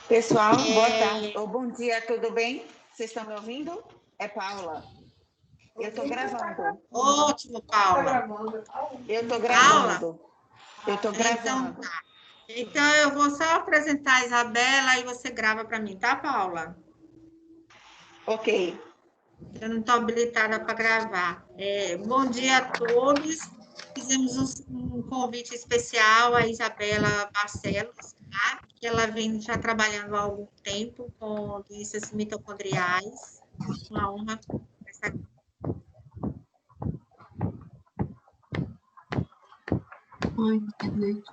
Pessoal, boa tarde ou bom dia, tudo bem? Vocês estão me ouvindo? É Paula. Eu estou gravando. Ótimo, Paula. Eu estou gravando. Então, tá. Então, eu vou só apresentar a Isabela e você grava para mim, tá, Paula? Ok. Eu não estou habilitada para gravar. Bom dia a todos. Fizemos um convite especial à Isabela Barcelos, tá? Que ela vem já trabalhando há algum tempo com doenças mitocondriais. Uma honra conversar com Ai, internet.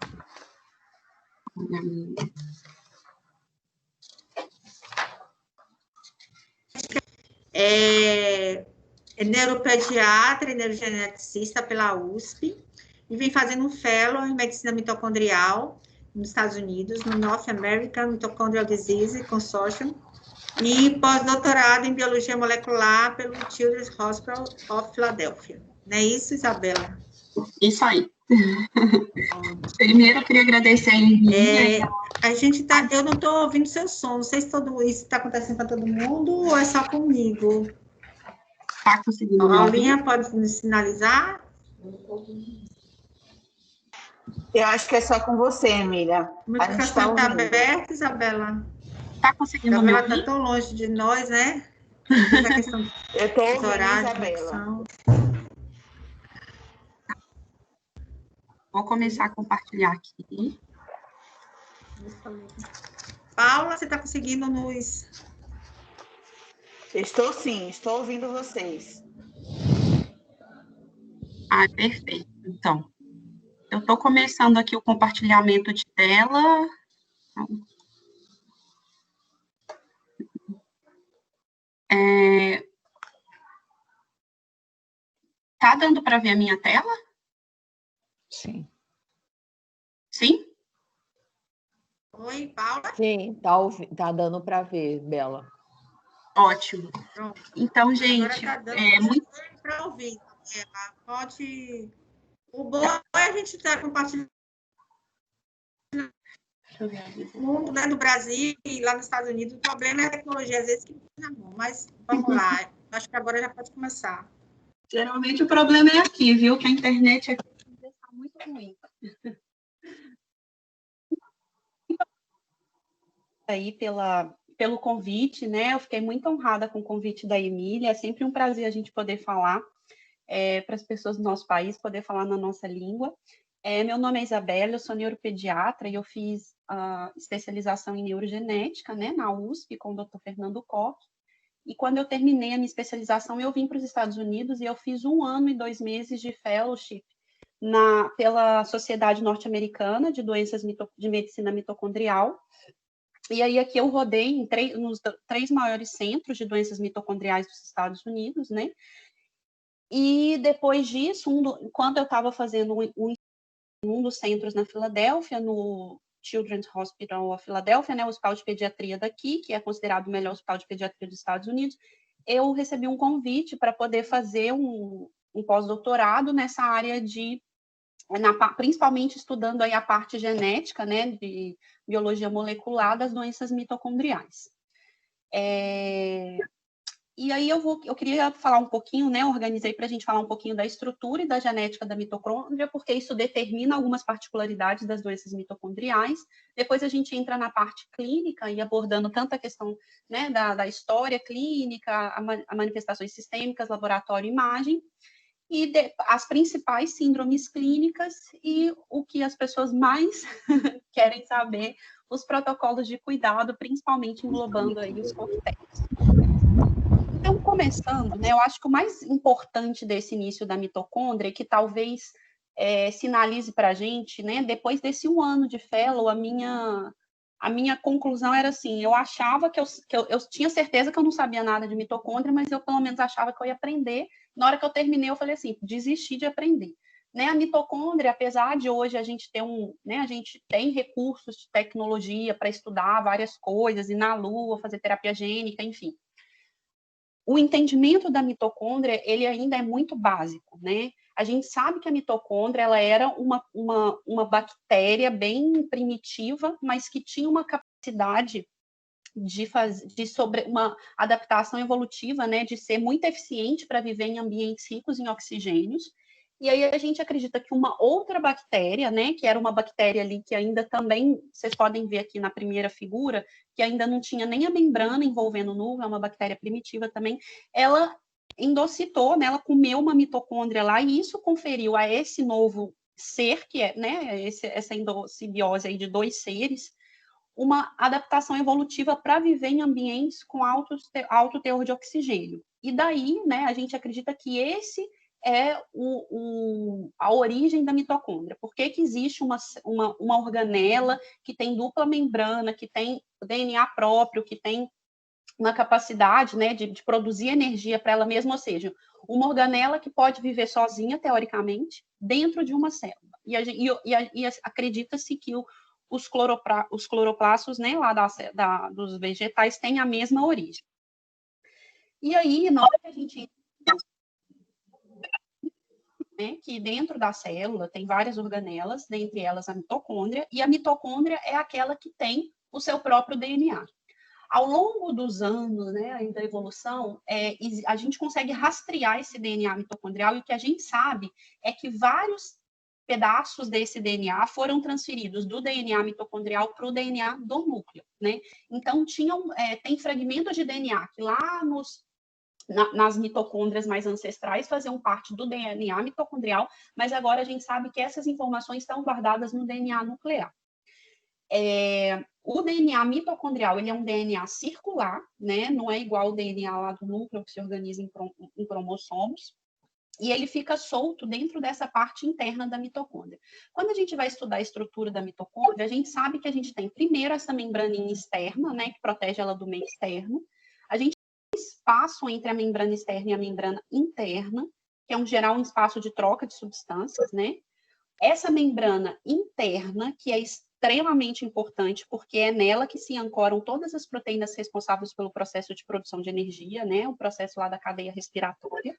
é neuropediatra e neurogeneticista pela USP e vem fazendo um fellow em medicina mitocondrial nos Estados Unidos, no North American Mitochondrial Disease Consortium, e pós-doutorado em biologia molecular pelo Children's Hospital of Philadelphia. Não é isso, Isabela? Isso aí. Primeiro, eu queria agradecer a Emília. Eu não estou ouvindo seu som. Não sei se tudo isso está acontecendo para todo mundo ou é só comigo. Está conseguindo me A ouvir? Aulinha pode me sinalizar? Eu acho que é só com você, Emília. O microfone está aberto, Isabela? Está conseguindo me Isabela ouvir? está tão longe de nós, né? Essa questão Eu estou ouvindo, horário, Isabela. Vou começar a compartilhar aqui. Paula, você está conseguindo nos... Estou sim, estou ouvindo vocês. Ah, perfeito. Então, eu estou começando aqui o compartilhamento de tela. Tá dando para ver a minha tela? Sim. Sim? Oi, Paula? Sim, tá dando para ver, Bela. Ótimo. Pronto. Então, gente, Agora tá dando muito... para ouvir. Pode... O bom é a gente estar compartilhando no mundo, né, no Brasil e lá nos Estados Unidos. O problema é a tecnologia, às vezes, que não na mão. Mas vamos lá. Acho que agora já pode começar. Geralmente o problema é aqui, viu? Que a internet aqui está muito ruim. Aí pelo convite, né? Eu fiquei muito honrada com o convite da Emília. É sempre um prazer a gente poder falar para as pessoas do nosso país, poder falar na nossa língua. Meu nome é Isabela, eu sou neuropediatra e eu fiz a especialização em neurogenética, né, na USP, com o Dr. Fernando Koch. E quando eu terminei a minha especialização, eu vim para os Estados Unidos e eu fiz 1 ano e 2 meses de fellowship pela Sociedade Norte-Americana de Doenças de Medicina Mitocondrial. E aí aqui eu rodei nos 3 maiores centros de doenças mitocondriais dos Estados Unidos, né? E depois disso, enquanto eu estava fazendo um dos centros na Filadélfia, no Children's Hospital of Philadelphia, né, o hospital de pediatria daqui, que é considerado o melhor hospital de pediatria dos Estados Unidos, eu recebi um convite para poder fazer um pós-doutorado nessa área principalmente estudando aí a parte genética, né, de biologia molecular das doenças mitocondriais. E aí eu queria falar um pouquinho, né, organizei para a gente falar um pouquinho da estrutura e da genética da mitocôndria, porque isso determina algumas particularidades das doenças mitocondriais. Depois a gente entra na parte clínica e abordando tanto a questão, né, da história clínica, a manifestações sistêmicas, laboratório e imagem, e as principais síndromes clínicas e o que as pessoas mais querem saber, os protocolos de cuidado, principalmente englobando aí os coquetéis. Então, começando, né, eu acho que o mais importante desse início da mitocôndria, que talvez sinalize para a gente, né, depois desse 1 ano de fellow, a minha conclusão era assim, eu achava que eu tinha certeza que eu não sabia nada de mitocôndria, mas eu pelo menos achava que eu ia aprender. Na hora que eu terminei, eu falei assim, desisti de aprender. Né, a mitocôndria, apesar de hoje a gente ter a gente tem recursos de tecnologia para estudar várias coisas, ir na Lua, fazer terapia gênica, enfim. O entendimento da mitocôndria, ele ainda é muito básico, né? A gente sabe que a mitocôndria ela era uma bactéria bem primitiva, mas que tinha uma capacidade de sobre uma adaptação evolutiva, né, de ser muito eficiente para viver em ambientes ricos em oxigênios. E aí a gente acredita que uma outra bactéria, né, que era uma bactéria ali que ainda também, vocês podem ver aqui na primeira figura, que ainda não tinha nem a membrana envolvendo o núcleo, é uma bactéria primitiva também, ela endocitou, né, ela comeu uma mitocôndria lá, e isso conferiu a esse novo ser, que é, né, essa endossimbiose aí de dois seres, uma adaptação evolutiva para viver em ambientes com alto teor de oxigênio. E daí, né, a gente acredita que esse é a origem da mitocôndria. Por que existe uma organela que tem dupla membrana, que tem DNA próprio, que tem uma capacidade, né, de produzir energia para ela mesma, ou seja, uma organela que pode viver sozinha, teoricamente, dentro de uma célula. E acredita-se que os cloroplastos, né, lá dos vegetais têm a mesma origem. E aí, na hora que a gente... Né, que dentro da célula tem várias organelas, dentre elas a mitocôndria, e a mitocôndria é aquela que tem o seu próprio DNA. Ao longo dos anos, né, da evolução, a gente consegue rastrear esse DNA mitocondrial, e o que a gente sabe é que vários pedaços desse DNA foram transferidos do DNA mitocondrial para o DNA do núcleo, né? Então, tem fragmentos de DNA que lá nas mitocôndrias mais ancestrais faziam parte do DNA mitocondrial, mas agora a gente sabe que essas informações estão guardadas no DNA nuclear. O DNA mitocondrial, ele é um DNA circular, né? Não é igual ao DNA lá do núcleo, que se organiza em cromossomos, e ele fica solto dentro dessa parte interna da mitocôndria. Quando a gente vai estudar a estrutura da mitocôndria, a gente sabe que a gente tem primeiro essa membraninha externa, né, que protege ela do meio externo. A gente tem um espaço entre a membrana externa e a membrana interna, que é um espaço de troca de substâncias, né? Essa membrana interna, que é extremamente importante, porque é nela que se ancoram todas as proteínas responsáveis pelo processo de produção de energia, né? O processo lá da cadeia respiratória.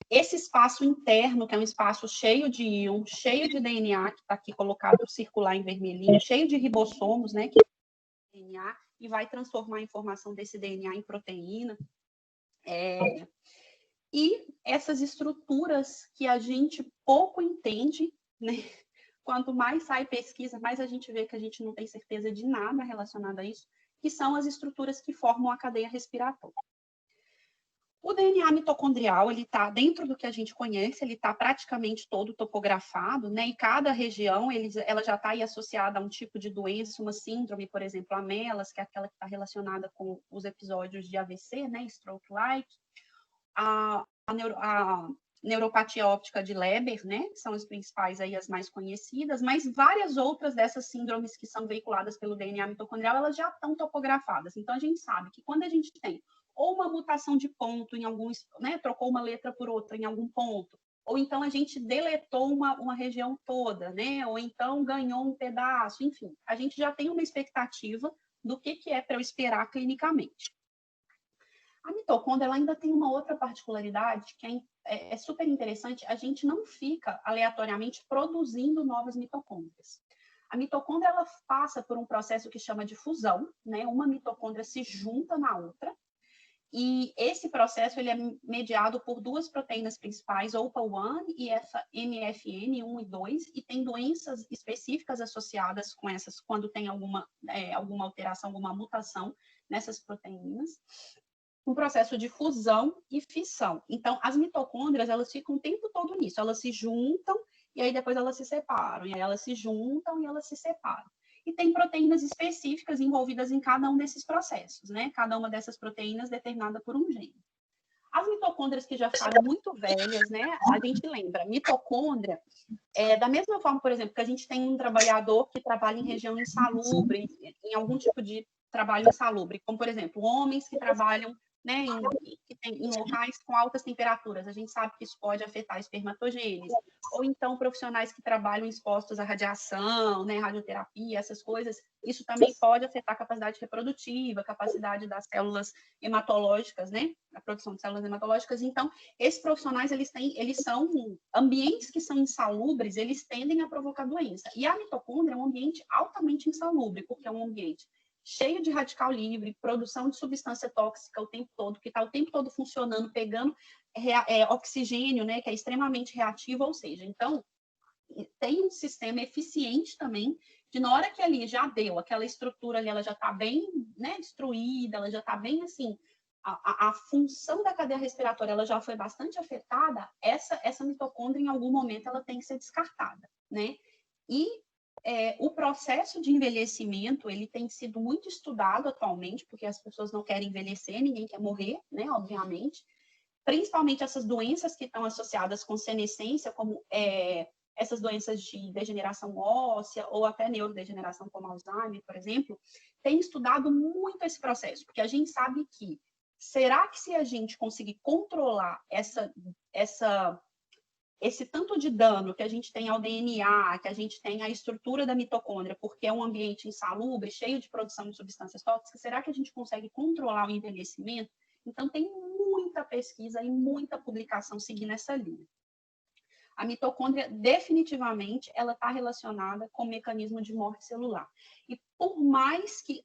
Esse espaço interno, que é um espaço cheio de íon, cheio de DNA, que está aqui colocado circular em vermelhinho, cheio de ribossomos, né, que é DNA, e vai transformar a informação desse DNA em proteína. E essas estruturas que a gente pouco entende, né? Quanto mais sai pesquisa, mais a gente vê que a gente não tem certeza de nada relacionado a isso, que são as estruturas que formam a cadeia respiratória. O DNA mitocondrial, ele está dentro do que a gente conhece, ele está praticamente todo topografado, né? E cada região, ela já está aí associada a um tipo de doença, uma síndrome, por exemplo, a MELAS, que é aquela que está relacionada com os episódios de AVC, né? Stroke-like. A neuropatia óptica de Leber, né? Que são as principais aí, as mais conhecidas, mas várias outras dessas síndromes que são veiculadas pelo DNA mitocondrial, elas já estão topografadas. Então, a gente sabe que quando a gente tem ou uma mutação de ponto em alguns, né, trocou uma letra por outra em algum ponto, ou então a gente deletou uma região toda, né, ou então ganhou um pedaço, enfim, a gente já tem uma expectativa do que é para eu esperar clinicamente. A mitocôndria ela ainda tem uma outra particularidade que é super interessante, a gente não fica aleatoriamente produzindo novas mitocôndrias. A mitocôndria ela passa por um processo que chama de fusão, né, uma mitocôndria se junta na outra, e esse processo ele é mediado por duas proteínas principais, OPA1 e essa MFN 1 e 2, e tem doenças específicas associadas com essas, quando tem alguma alteração, alguma mutação nessas proteínas. Um processo de fusão e fissão. Então, as mitocôndrias, elas ficam o tempo todo nisso, elas se juntam e aí depois elas se separam, e aí elas se juntam e elas se separam. E tem proteínas específicas envolvidas em cada um desses processos, né? Cada uma dessas proteínas determinada por um gene. As mitocôndrias que já ficaram muito velhas, né? A gente lembra, mitocôndria, da mesma forma, por exemplo, que a gente tem um trabalhador que trabalha em região insalubre, em algum tipo de trabalho insalubre, como, por exemplo, homens que trabalham né, em locais com altas temperaturas. A gente sabe que isso pode afetar a espermatogênese. Ou então profissionais que trabalham expostos à radiação, né, radioterapia, essas coisas, isso também pode afetar a capacidade reprodutiva, a capacidade das células hematológicas, né, a produção de células hematológicas. Então, esses profissionais, eles são ambientes que são insalubres, eles tendem a provocar doença. E a mitocôndria é um ambiente altamente insalubre, porque é um ambiente cheio de radical livre, produção de substância tóxica o tempo todo, que está o tempo todo funcionando, pegando oxigênio, né, que é extremamente reativo, ou seja, então, tem um sistema eficiente também, de na hora que ali já deu, aquela estrutura ali, ela já está bem, né, destruída, ela já está bem, assim, a função da cadeia respiratória, ela já foi bastante afetada, essa mitocôndria, em algum momento, ela tem que ser descartada, né, e o processo de envelhecimento, ele tem sido muito estudado atualmente, porque as pessoas não querem envelhecer, ninguém quer morrer, né, obviamente, principalmente essas doenças que estão associadas com senescência, como essas doenças de degeneração óssea ou até neurodegeneração, como Alzheimer, por exemplo, tem estudado muito esse processo, porque a gente sabe que, será que se a gente conseguir controlar esse tanto de dano que a gente tem ao DNA, que a gente tem à estrutura da mitocôndria, porque é um ambiente insalubre, cheio de produção de substâncias tóxicas, será que a gente consegue controlar o envelhecimento? Então, tem muita pesquisa e muita publicação seguindo essa linha. A mitocôndria, definitivamente, ela está relacionada com o mecanismo de morte celular. E por mais que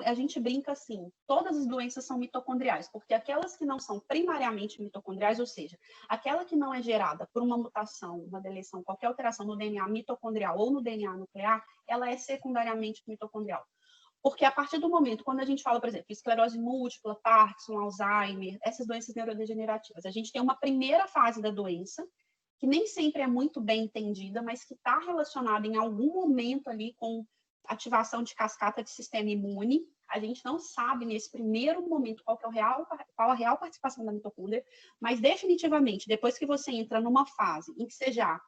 a gente brinca assim, todas as doenças são mitocondriais, porque aquelas que não são primariamente mitocondriais, ou seja, aquela que não é gerada por uma mutação, uma deleção, qualquer alteração no DNA mitocondrial ou no DNA nuclear, ela é secundariamente mitocondrial. Porque a partir do momento, quando a gente fala, por exemplo, esclerose múltipla, Parkinson, Alzheimer, essas doenças neurodegenerativas, a gente tem uma primeira fase da doença, que nem sempre é muito bem entendida, mas que está relacionada em algum momento ali com ativação de cascata de sistema imune. A gente não sabe nesse primeiro momento qual a real participação da mitocôndria, mas definitivamente, depois que você entra numa fase em que você já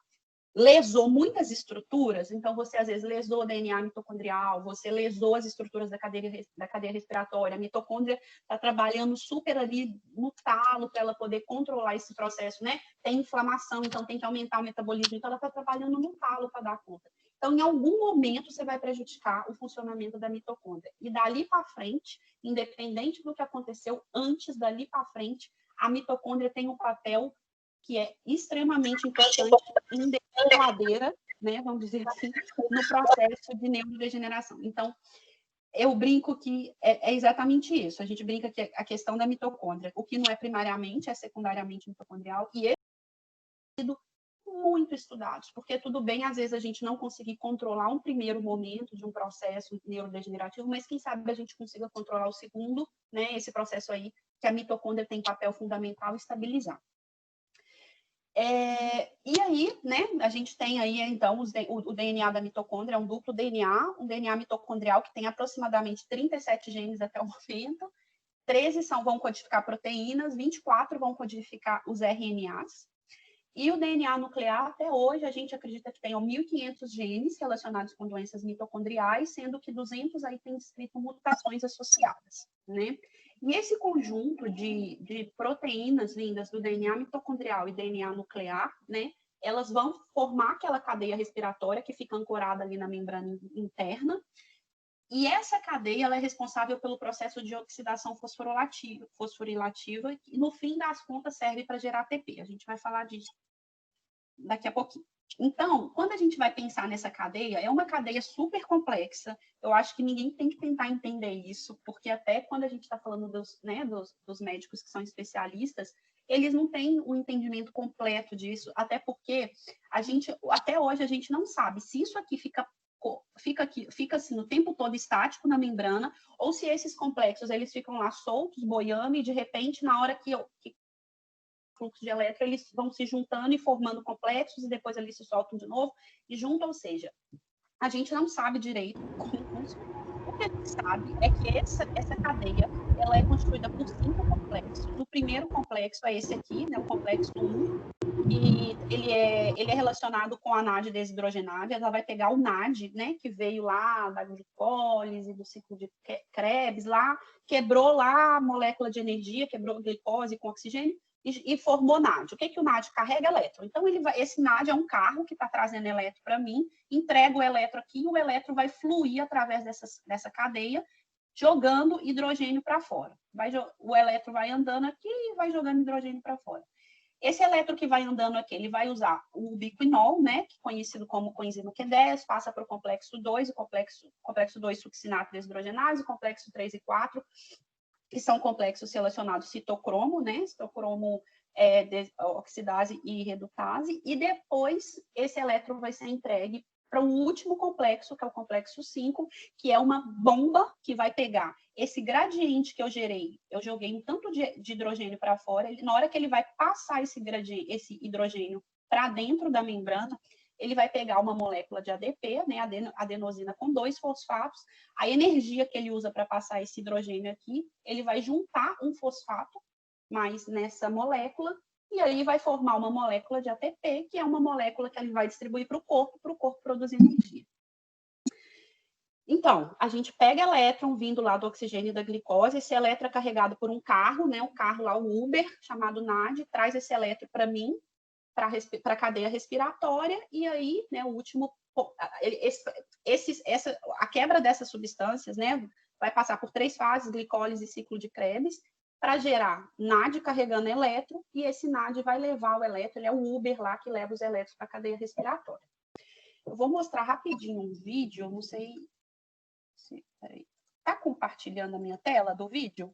lesou muitas estruturas, então você às vezes lesou o DNA mitocondrial, você lesou as estruturas da cadeia respiratória, a mitocôndria está trabalhando super ali no talo para ela poder controlar esse processo, né? Tem inflamação, então tem que aumentar o metabolismo, então ela está trabalhando no talo para dar conta. Então, em algum momento, você vai prejudicar o funcionamento da mitocôndria. E dali para frente, independente do que aconteceu antes, dali para frente, a mitocôndria tem um papel que é extremamente importante em desfiladeira, né, vamos dizer assim, no processo de neurodegeneração. Então, eu brinco que é exatamente isso. A gente brinca que a questão da mitocôndria, o que não é primariamente, é secundariamente mitocondrial, e esse é sido muito estudados, porque tudo bem, às vezes, a gente não conseguir controlar um primeiro momento de um processo neurodegenerativo, mas quem sabe a gente consiga controlar o segundo, né, esse processo aí, que a mitocôndria tem papel fundamental em estabilizar. E aí, né, a gente tem aí, então, o DNA da mitocôndria, é um duplo DNA, um DNA mitocondrial que tem aproximadamente 37 genes até o momento, 13 vão codificar proteínas, 24 vão codificar os RNAs, e o DNA nuclear, até hoje, a gente acredita que tem 1.500 genes relacionados com doenças mitocondriais, sendo que 200 aí tem descrito mutações associadas, né? E esse conjunto de proteínas vindas do DNA mitocondrial e DNA nuclear, né, elas vão formar aquela cadeia respiratória que fica ancorada ali na membrana interna, e essa cadeia ela é responsável pelo processo de oxidação fosforilativa, e no fim das contas serve para gerar ATP. A gente vai falar disso daqui a pouquinho. Então, quando a gente vai pensar nessa cadeia, é uma cadeia super complexa. Eu acho que ninguém tem que tentar entender isso, porque até quando a gente está falando dos médicos que são especialistas, eles não têm um entendimento completo disso, até porque até hoje a gente não sabe se isso aqui fica assim o tempo todo estático na membrana, ou se esses complexos eles ficam lá soltos, boiando, e de repente, na hora que fluxo de elétron, eles vão se juntando e formando complexos, e depois eles se soltam de novo e juntam, ou seja, a gente não sabe direito como funciona. O que a gente sabe é que essa cadeia, ela é constituída por 5 complexos. O primeiro complexo é esse aqui, né, o complexo 1, e ele é relacionado com a NAD desidrogenase, ela vai pegar o NAD, né, que veio lá da glicólise, do ciclo de Krebs, lá, quebrou lá a molécula de energia, quebrou a glicose com oxigênio e formou NAD. O que que o NAD carrega? Elétron. Então, esse NAD é um carro que está trazendo elétron para mim, entrega o elétron aqui e o elétron vai fluir através dessa cadeia, jogando hidrogênio para fora. O elétron vai andando aqui e vai jogando hidrogênio para fora. Esse elétron que vai andando aqui, ele vai usar o ubiquinol, né, que é conhecido como coenzima Q10, passa para o complexo 2, o complexo 2 succinato desidrogenase, o complexo 3 e 4, que são complexos relacionados citocromo, né, citocromo oxidase e redutase, e depois esse elétron vai ser entregue para o último complexo, que é o complexo 5, que é uma bomba que vai pegar esse gradiente que eu gerei. Eu joguei um tanto de hidrogênio para fora, na hora que ele vai passar esse hidrogênio para dentro da membrana, ele vai pegar uma molécula de ADP, né, adenosina com 2 fosfatos, a energia que ele usa para passar esse hidrogênio aqui, ele vai juntar um fosfato mais nessa molécula, e aí vai formar uma molécula de ATP, que é uma molécula que ele vai distribuir para o corpo produzir energia. Então, a gente pega elétron vindo lá do oxigênio e da glicose, esse elétron é carregado por um carro, né, um carro lá, o Uber, chamado NAD, traz esse elétron para mim, para a cadeia respiratória, e aí, né, o último, a quebra dessas substâncias, né, vai passar por 3 fases, glicólise e ciclo de Krebs, para gerar NAD carregando elétron, e esse NAD vai levar o elétron, ele é o Uber lá que leva os elétrons para a cadeia respiratória. Eu vou mostrar rapidinho um vídeo, não sei se... Peraí. Está compartilhando a minha tela do vídeo?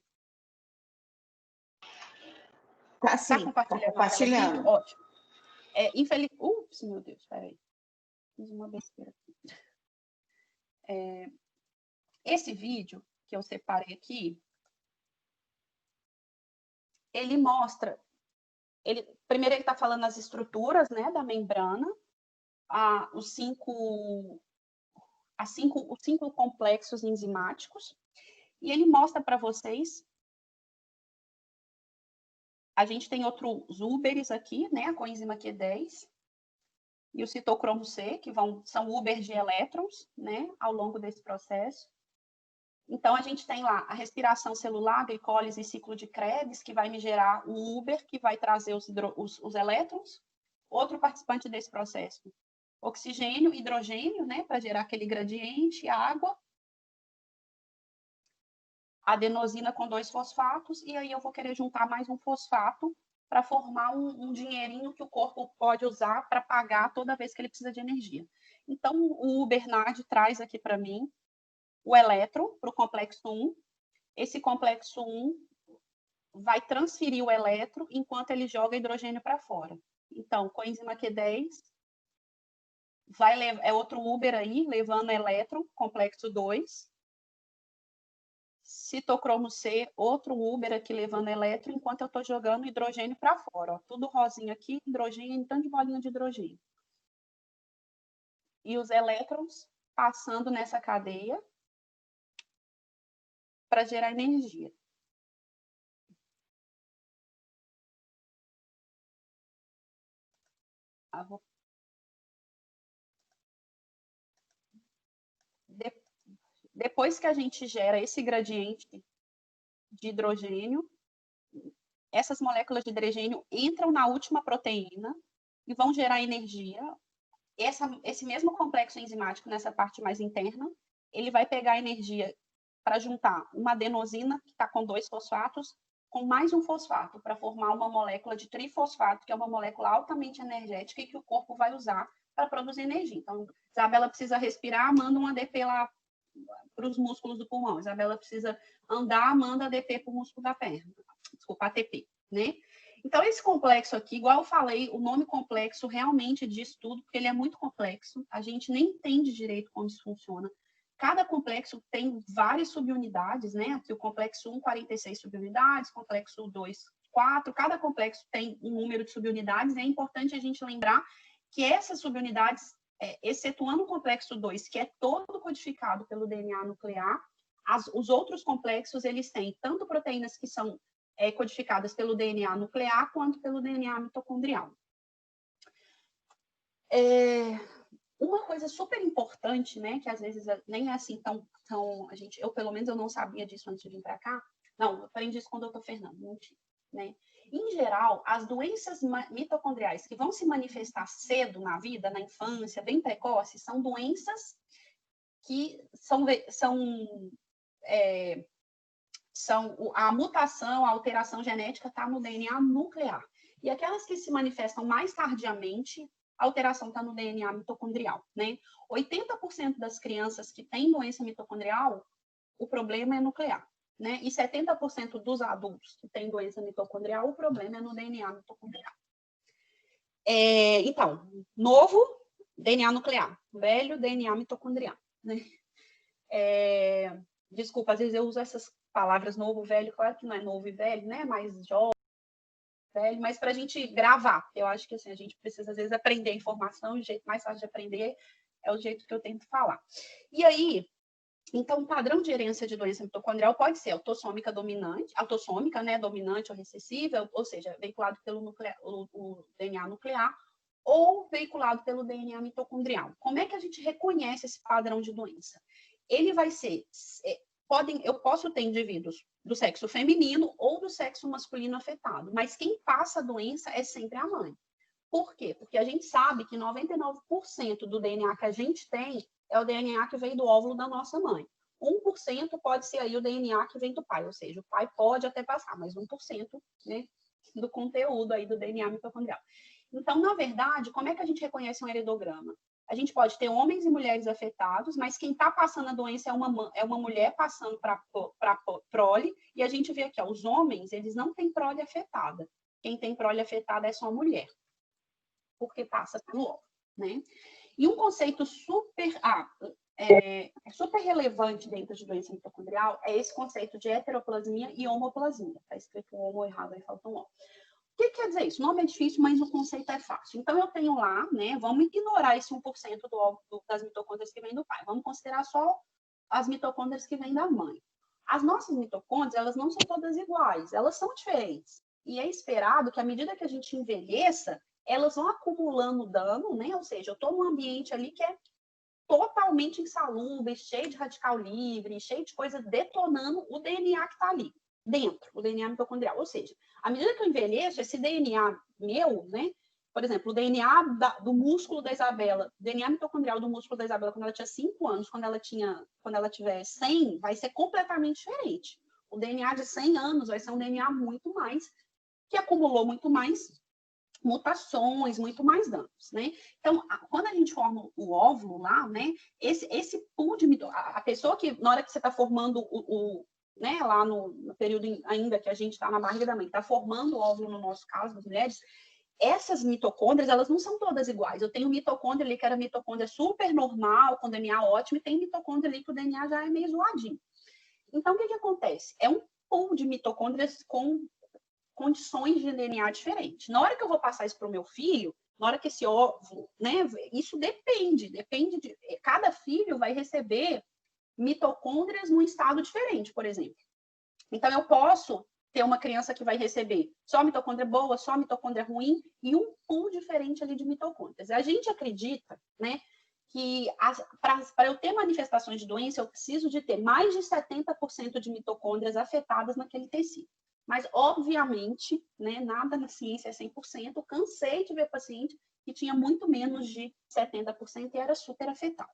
Tá sim, tá compartilhando. Tá compartilhando. Ótimo. Ups, meu Deus, peraí. Fiz uma besteira aqui. Esse vídeo que eu separei aqui, ele mostra, primeiro ele está falando as estruturas, né, da membrana, os cinco complexos enzimáticos, e ele mostra para vocês, a gente tem outros Uberes aqui, né, a coenzima Q10, e o citocromo C, que são Ubers de elétrons, né, ao longo desse processo. Então, a gente tem lá a respiração celular, glicólise e ciclo de Krebs, que vai me gerar o Uber, que vai trazer os elétrons. Outro participante desse processo, oxigênio, hidrogênio, né, para gerar aquele gradiente, água. Adenosina com 2 fosfatos, e aí eu vou querer juntar mais um fosfato para formar um dinheirinho que o corpo pode usar para pagar toda vez que ele precisa de energia. Então, o Bernard traz aqui para mim o elétron para o complexo 1. Esse complexo 1 vai transferir o elétron enquanto ele joga hidrogênio para fora. Então, coenzima Q10 é outro Uber aí, levando elétron, complexo 2. Citocromo C, outro Uber aqui levando elétron, enquanto eu estou jogando hidrogênio para fora. Ó, tudo rosinho aqui, hidrogênio, então de bolinha de hidrogênio. E os elétrons passando nessa cadeia para gerar energia. Depois que a gente gera esse gradiente de hidrogênio, essas moléculas de hidrogênio entram na última proteína e vão gerar energia. Esse mesmo complexo enzimático, nessa parte mais interna, ele vai pegar energia para juntar uma adenosina, que está com 2 fosfatos, com mais um fosfato, para formar uma molécula de trifosfato, que é uma molécula altamente energética e que o corpo vai usar para produzir energia. Então, Isabela precisa respirar, manda um ADP lá para os músculos do pulmão. Isabela precisa andar, manda ADP para o músculo da perna. Desculpa, ATP, né? Então, esse complexo aqui, igual eu falei, o nome complexo realmente diz tudo, porque ele é muito complexo. A gente nem entende direito como isso funciona. Cada complexo tem várias subunidades, né? Aqui o complexo 1, 46 subunidades, complexo 2, 4. Cada complexo tem um número de subunidades. É importante a gente lembrar que essas subunidades, excetuando o complexo 2, que é todo codificado pelo DNA nuclear, os outros complexos, eles têm tanto proteínas que são codificadas pelo DNA nuclear quanto pelo DNA mitocondrial. Uma coisa super importante, né, que às vezes nem é assim tão eu pelo menos eu não sabia disso antes de vir para cá. Não, eu aprendi isso com o doutor Fernando, mentira, né? Em geral, as doenças mitocondriais que vão se manifestar cedo na vida, na infância, bem precoce, são doenças que a mutação, a alteração genética está no DNA nuclear. E aquelas que se manifestam mais tardiamente, a alteração está no DNA mitocondrial, né? 80% das crianças que têm doença mitocondrial, o problema é nuclear, né? E 70% dos adultos que têm doença mitocondrial, o problema é no DNA mitocondrial. Então, novo, DNA nuclear. Velho, DNA mitocondrial, né? Desculpa, às vezes eu uso essas palavras novo, velho, claro que não é novo e velho, né? Mais jovem, velho, mas para a gente gravar. Eu acho que assim, a gente precisa, às vezes, aprender a informação, e o jeito mais fácil de aprender é o jeito que eu tento falar. E aí, então, o padrão de herência de doença mitocondrial pode ser autossômica dominante, né, dominante ou recessiva, ou seja, veiculado pelo o DNA nuclear, ou veiculado pelo DNA mitocondrial. Como é que a gente reconhece esse padrão de doença? Ele vai ser... eu posso ter indivíduos do sexo feminino ou do sexo masculino afetado, mas quem passa a doença é sempre a mãe. Por quê? Porque a gente sabe que 99% do DNA que a gente tem é o DNA que veio do óvulo da nossa mãe. 1% pode ser aí o DNA que vem do pai, ou seja, o pai pode até passar, mas 1%, né, do conteúdo aí do DNA mitocondrial. Então, na verdade, como é que a gente reconhece um heredograma? A gente pode ter homens e mulheres afetados, mas quem está passando a doença é uma mulher passando para prole, e a gente vê aqui, ó, os homens, eles não têm prole afetada. Quem tem prole afetada é só a mulher, porque passa pelo óvulo, né? E um conceito super relevante dentro de doença mitocondrial é esse conceito de heteroplasmia e homoplasmia. Está escrito homo errado, aí falta um O. O que quer dizer isso? O nome é difícil, mas o conceito é fácil. Então, eu tenho lá, né? Vamos ignorar esse 1% das mitocôndrias que vem do pai. Vamos considerar só as mitocôndrias que vêm da mãe. As nossas mitocôndrias, elas não são todas iguais, elas são diferentes. E é esperado que, à medida que a gente envelheça, elas vão acumulando dano, né? Ou seja, eu estou num ambiente ali que é totalmente insalubre, cheio de radical livre, cheio de coisa detonando o DNA que está ali dentro, o DNA mitocondrial. Ou seja, à medida que eu envelheço, esse DNA meu, né? Por exemplo, o DNA do músculo da Isabela, o DNA mitocondrial do músculo da Isabela quando ela tinha 5 anos, quando ela tiver 100, vai ser completamente diferente. O DNA de 100 anos vai ser um DNA muito mais, que acumulou muito mais mutações, muito mais danos, né? Então, quando a gente forma o óvulo lá, né? Esse pool de a pessoa que, na hora que você está formando né, lá no período ainda que a gente está na barriga da mãe, está formando o óvulo, no nosso caso, das mulheres, essas mitocôndrias, elas não são todas iguais. Eu tenho mitocôndria ali que era mitocôndria super normal, com DNA ótimo, e tem mitocôndria ali que o DNA já é meio zoadinho. Então, o que acontece? É um pool de mitocôndrias com condições de DNA diferentes. Na hora que eu vou passar isso para o meu filho, na hora que esse óvulo, né, isso depende de... Cada filho vai receber mitocôndrias num estado diferente, por exemplo. Então, eu posso ter uma criança que vai receber só mitocôndria boa, só mitocôndria ruim, e um pool diferente ali de mitocôndrias. A gente acredita, né, que para eu ter manifestações de doença, eu preciso de ter mais de 70% de mitocôndrias afetadas naquele tecido. Mas, obviamente, né, nada na ciência é 100%. Eu cansei de ver paciente que tinha muito menos de 70% e era super afetado.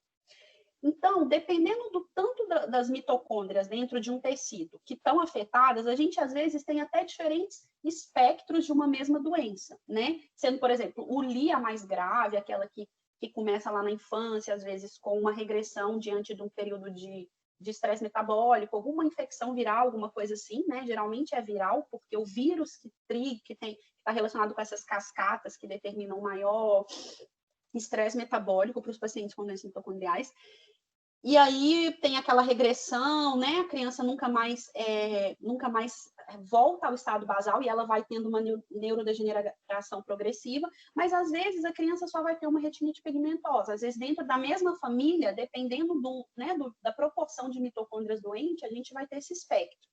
Então, dependendo do tanto das mitocôndrias dentro de um tecido que estão afetadas, a gente, às vezes, tem até diferentes espectros de uma mesma doença, né? Sendo, por exemplo, o LIA mais grave, aquela que começa lá na infância, às vezes com uma regressão diante de um período de estresse metabólico, alguma infecção viral, alguma coisa assim, né? Geralmente é viral, porque o vírus que está relacionado com essas cascatas que determinam maior estresse metabólico para os pacientes com doenças mitocondriais. E aí tem aquela regressão, né? A criança nunca mais volta ao estado basal e ela vai tendo uma neurodegeneração progressiva, mas às vezes a criança só vai ter uma retinite pigmentosa. Às vezes dentro da mesma família, dependendo da proporção de mitocôndrias doentes, a gente vai ter esse espectro.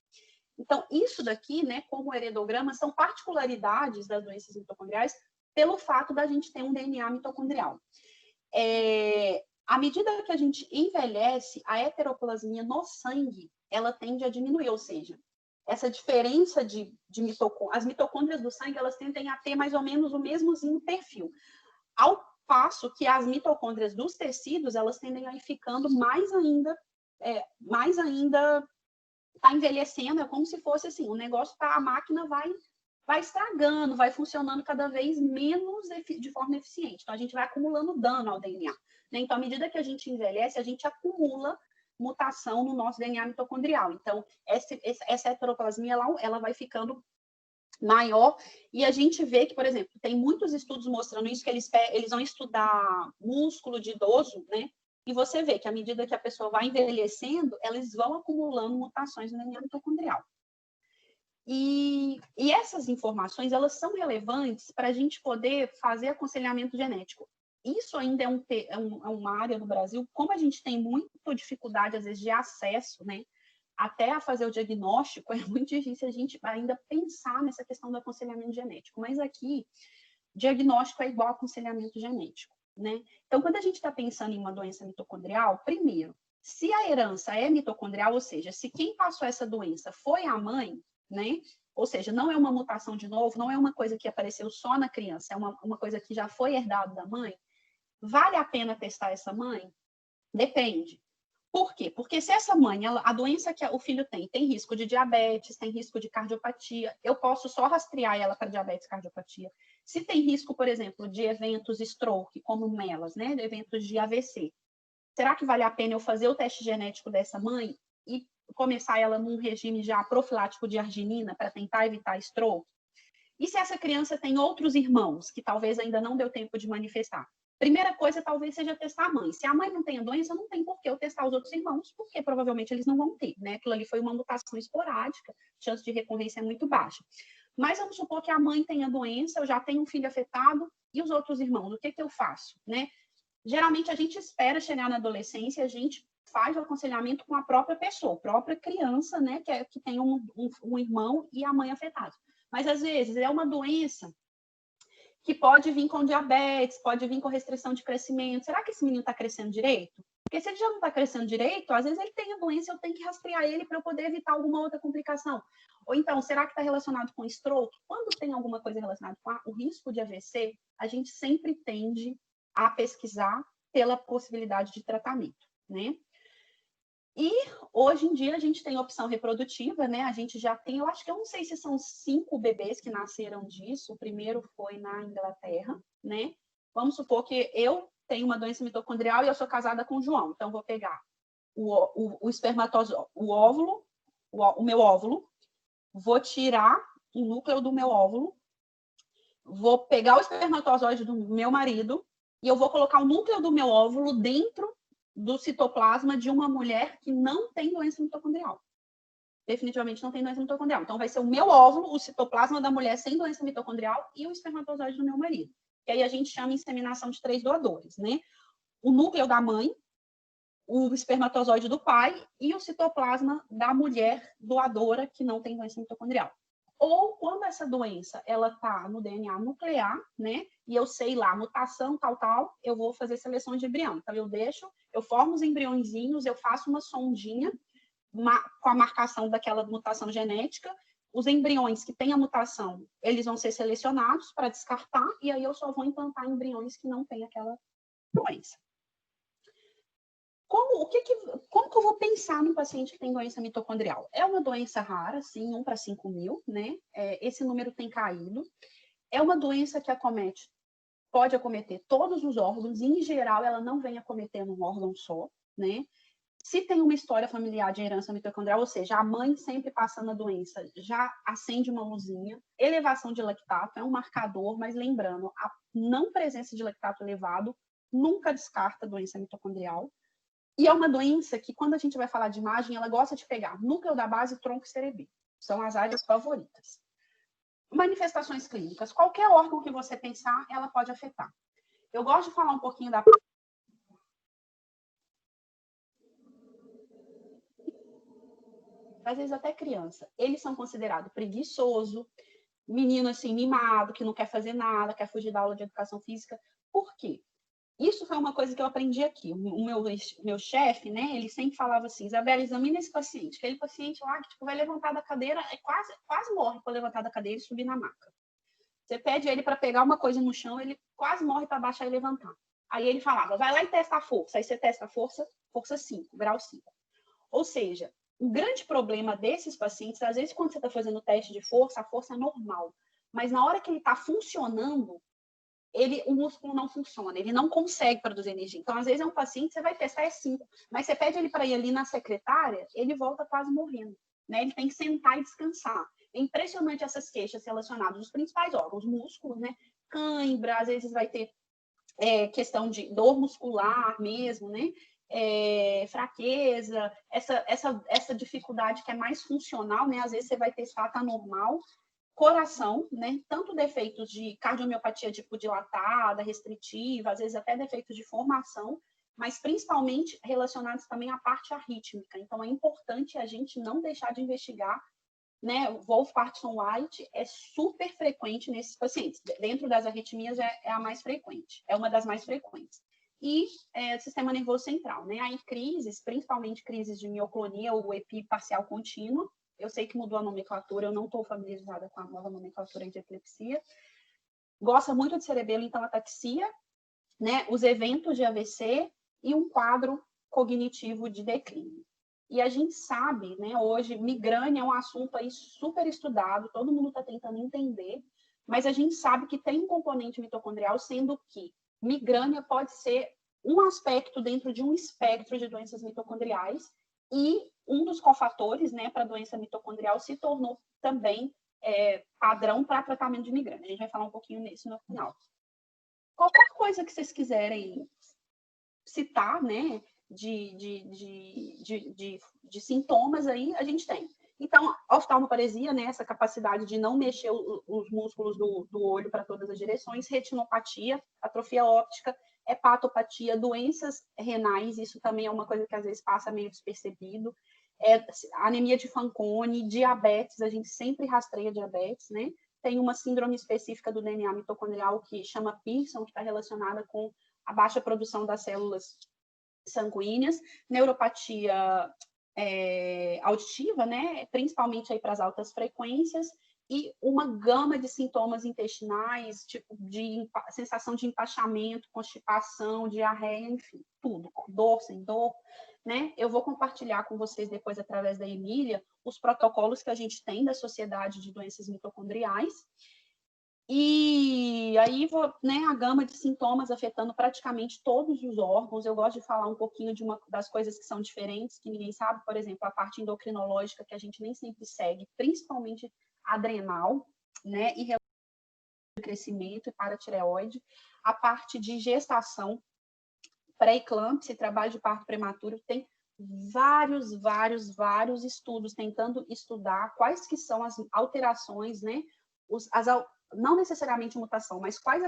Então, isso daqui, né, como heredograma, são particularidades das doenças mitocondriais pelo fato da gente ter um DNA mitocondrial. À medida que a gente envelhece, a heteroplasmia no sangue, ela tende a diminuir, ou seja, essa diferença de mitocôndrias, as mitocôndrias do sangue, elas tendem a ter mais ou menos o mesmozinho perfil. Ao passo que as mitocôndrias dos tecidos, elas tendem a ir ficando mais ainda tá envelhecendo, é como se fosse assim, o negócio a máquina vai estragando, vai funcionando cada vez menos de forma eficiente. Então, a gente vai acumulando dano ao DNA. Né? Então, à medida que a gente envelhece, a gente acumula mutação no nosso DNA mitocondrial. Então, essa heteroplasmia, ela vai ficando maior, e a gente vê que, por exemplo, tem muitos estudos mostrando isso, que eles vão estudar músculo de idoso, né? E você vê que à medida que a pessoa vai envelhecendo, eles vão acumulando mutações no DNA mitocondrial. E essas informações, elas são relevantes para a gente poder fazer aconselhamento genético. Isso ainda é uma área no Brasil, como a gente tem muita dificuldade, às vezes, de acesso, né? Até a fazer o diagnóstico, é muito difícil a gente ainda pensar nessa questão do aconselhamento genético. Mas aqui, diagnóstico é igual a aconselhamento genético, né? Então, quando a gente está pensando em uma doença mitocondrial, primeiro, se a herança é mitocondrial, ou seja, se quem passou essa doença foi a mãe, né? Ou seja, não é uma mutação de novo, não é uma coisa que apareceu só na criança, é uma coisa que já foi herdada da mãe. Vale a pena testar essa mãe? Depende. Por quê? Porque se essa mãe, a doença que o filho tem risco de diabetes, tem risco de cardiopatia, eu posso só rastrear ela para diabetes e cardiopatia. Se tem risco, por exemplo, de eventos stroke, como melas, né? De eventos de AVC, será que vale a pena eu fazer o teste genético dessa mãe e começar ela num regime já profilático de arginina para tentar evitar stroke? E se essa criança tem outros irmãos que talvez ainda não deu tempo de manifestar? Primeira coisa, talvez seja testar a mãe. Se a mãe não tem a doença, não tem por que eu testar os outros irmãos, porque provavelmente eles não vão ter, né? Aquilo ali foi uma mutação esporádica, a chance de recorrência é muito baixa. Mas vamos supor que a mãe tenha a doença, eu já tenho um filho afetado, e os outros irmãos, o que eu faço, né? Geralmente a gente espera chegar na adolescência, a gente faz o aconselhamento com a própria pessoa, a própria criança, né? Que tem um irmão e a mãe afetada. Mas às vezes é uma doença que pode vir com diabetes, pode vir com restrição de crescimento. Será que esse menino está crescendo direito? Porque se ele já não está crescendo direito, às vezes ele tem a doença, eu tenho que rastrear ele para eu poder evitar alguma outra complicação. Ou então, será que está relacionado com stroke? Quando tem alguma coisa relacionada com o risco de AVC, a gente sempre tende a pesquisar pela possibilidade de tratamento, né? E hoje em dia a gente tem opção reprodutiva, né? A gente já tem, eu acho que eu não sei se são 5 bebês que nasceram disso. O primeiro foi na Inglaterra, né? Vamos supor que eu tenho uma doença mitocondrial e eu sou casada com o João. Então, vou pegar o espermatozoide, o óvulo, o meu óvulo, vou tirar o núcleo do meu óvulo, vou pegar o espermatozoide do meu marido e eu vou colocar o núcleo do meu óvulo dentro do citoplasma de uma mulher que não tem doença mitocondrial. Definitivamente não tem doença mitocondrial. Então, vai ser o meu óvulo, o citoplasma da mulher sem doença mitocondrial e o espermatozoide do meu marido. E aí a gente chama inseminação de 3 doadores, né? O núcleo da mãe, o espermatozoide do pai e o citoplasma da mulher doadora que não tem doença mitocondrial. Ou quando essa doença ela está no DNA nuclear, né? E eu sei lá, mutação, tal, eu vou fazer seleção de embrião. Então, eu formo os embriõezinhos, eu faço uma sondinha com a marcação daquela mutação genética. Os embriões que têm a mutação, eles vão ser selecionados para descartar, e aí eu só vou implantar embriões que não têm aquela doença. Como que eu vou pensar num paciente que tem doença mitocondrial? É uma doença rara, sim, 1 para 5 mil, né? Esse número tem caído. É uma doença que pode acometer todos os órgãos, e, em geral, ela não vem acometendo um órgão só, né? Se tem uma história familiar de herança mitocondrial, ou seja, a mãe sempre passando a doença, já acende uma luzinha. Elevação de lactato é um marcador, mas lembrando, a não presença de lactato elevado nunca descarta a doença mitocondrial. E é uma doença que, quando a gente vai falar de imagem, ela gosta de pegar núcleo da base, tronco e cerebelo. São as áreas favoritas. Manifestações clínicas. Qualquer órgão que você pensar, ela pode afetar. Eu gosto de falar um pouquinho da... Às vezes até criança. Eles são considerados preguiçoso, menino assim, mimado, que não quer fazer nada, quer fugir da aula de educação física. Por quê? Isso foi uma coisa que eu aprendi aqui. O meu chefe, né, ele sempre falava assim, Isabela, examina esse paciente. Aquele paciente lá que tipo, vai levantar da cadeira, quase morre para levantar da cadeira e subir na maca. Você pede ele para pegar uma coisa no chão, ele quase morre para baixar e levantar. Aí ele falava, vai lá e testa a força. Aí você testa a força, força 5, grau 5. Ou seja, o grande problema desses pacientes, às vezes quando você está fazendo o teste de força, a força é normal. Mas na hora que ele está funcionando, o músculo não funciona, ele não consegue produzir energia. Então, às vezes, é um paciente, você vai testar é 5, mas você pede ele para ir ali na secretária, ele volta quase morrendo, né? Ele tem que sentar e descansar. É impressionante essas queixas relacionadas aos principais órgãos, músculos, né? Cãibra, às vezes vai ter questão de dor muscular mesmo, né? Fraqueza, essa dificuldade que é mais funcional, né? Às vezes você vai testar, tá normal. Coração, né? Tanto defeitos de cardiomiopatia tipo dilatada, restritiva, às vezes até defeitos de formação, mas principalmente relacionados também à parte arrítmica. Então, é importante a gente não deixar de investigar, né? O Wolff-Parkinson-White é super frequente nesses pacientes. Dentro das arritmias é a mais frequente, é uma das mais frequentes. E sistema nervoso central, né? Aí crises, principalmente crises de mioclonia ou EPI parcial contínua. Eu sei que mudou a nomenclatura, eu não estou familiarizada com a nova nomenclatura de epilepsia. Gosta muito de cerebelo, então ataxia, né? Os eventos de AVC e um quadro cognitivo de declínio. E a gente sabe, né, hoje, migrânia é um assunto aí super estudado, todo mundo está tentando entender, mas a gente sabe que tem um componente mitocondrial, sendo que migrânia pode ser um aspecto dentro de um espectro de doenças mitocondriais, e um dos cofatores, né, para a doença mitocondrial se tornou também padrão para tratamento de migrânia. A gente vai falar um pouquinho nisso no final. Qualquer coisa que vocês quiserem citar, né, de sintomas aí, a gente tem. Então, oftalmoparesia, né, essa capacidade de não mexer os músculos do olho para todas as direções, retinopatia, atrofia óptica, hepatopatia, doenças renais, isso também é uma coisa que às vezes passa meio despercebido, anemia de Fanconi, diabetes, a gente sempre rastreia diabetes, né? Tem uma síndrome específica do DNA mitocondrial que chama Pearson, que está relacionada com a baixa produção das células sanguíneas, neuropatia auditiva, né? Principalmente aí para as altas frequências, e uma gama de sintomas intestinais, tipo de sensação de empachamento, constipação, diarreia, enfim, tudo, dor, sem dor, né? Eu vou compartilhar com vocês depois, através da Emília, os protocolos que a gente tem da Sociedade de Doenças Mitocondriais, e aí, né, a gama de sintomas afetando praticamente todos os órgãos. Eu gosto de falar um pouquinho de uma das coisas que são diferentes, que ninguém sabe, por exemplo, a parte endocrinológica, que a gente nem sempre segue, principalmente adrenal, né, e de crescimento e paratireoide, a parte de gestação, pré-eclâmpsia, trabalho de parto prematuro, tem vários estudos tentando estudar quais que são as alterações, né, não necessariamente mutação, mas quais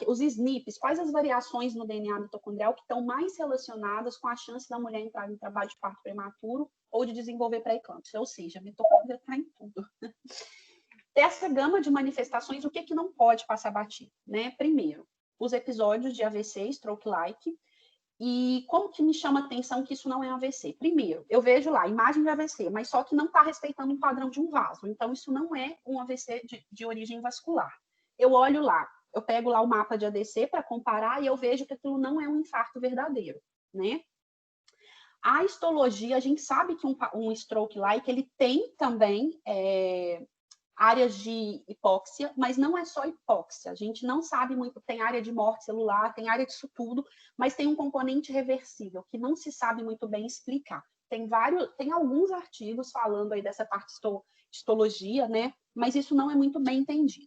os SNPs, quais as variações no DNA mitocondrial que estão mais relacionadas com a chance da mulher entrar em trabalho de parto prematuro ou de desenvolver pré-eclâmpsia, ou seja, a mitocôndria está em tudo. Dessa gama de manifestações, o que não pode passar batido, né? Primeiro, os episódios de AVC, stroke-like. E como que me chama a atenção que isso não é AVC? Primeiro, eu vejo lá imagem de AVC, mas só que não está respeitando um padrão de um vaso. Então, isso não é um AVC de origem vascular. Eu olho lá, eu pego lá o mapa de ADC para comparar e eu vejo que aquilo não é um infarto verdadeiro, né? A histologia, a gente sabe que um stroke-like, ele tem também áreas de hipóxia, mas não é só hipóxia. A gente não sabe muito, tem área de morte celular, tem área disso tudo, mas tem um componente reversível, que não se sabe muito bem explicar. Tem alguns artigos falando aí dessa parte de histologia, né? Mas isso não é muito bem entendido.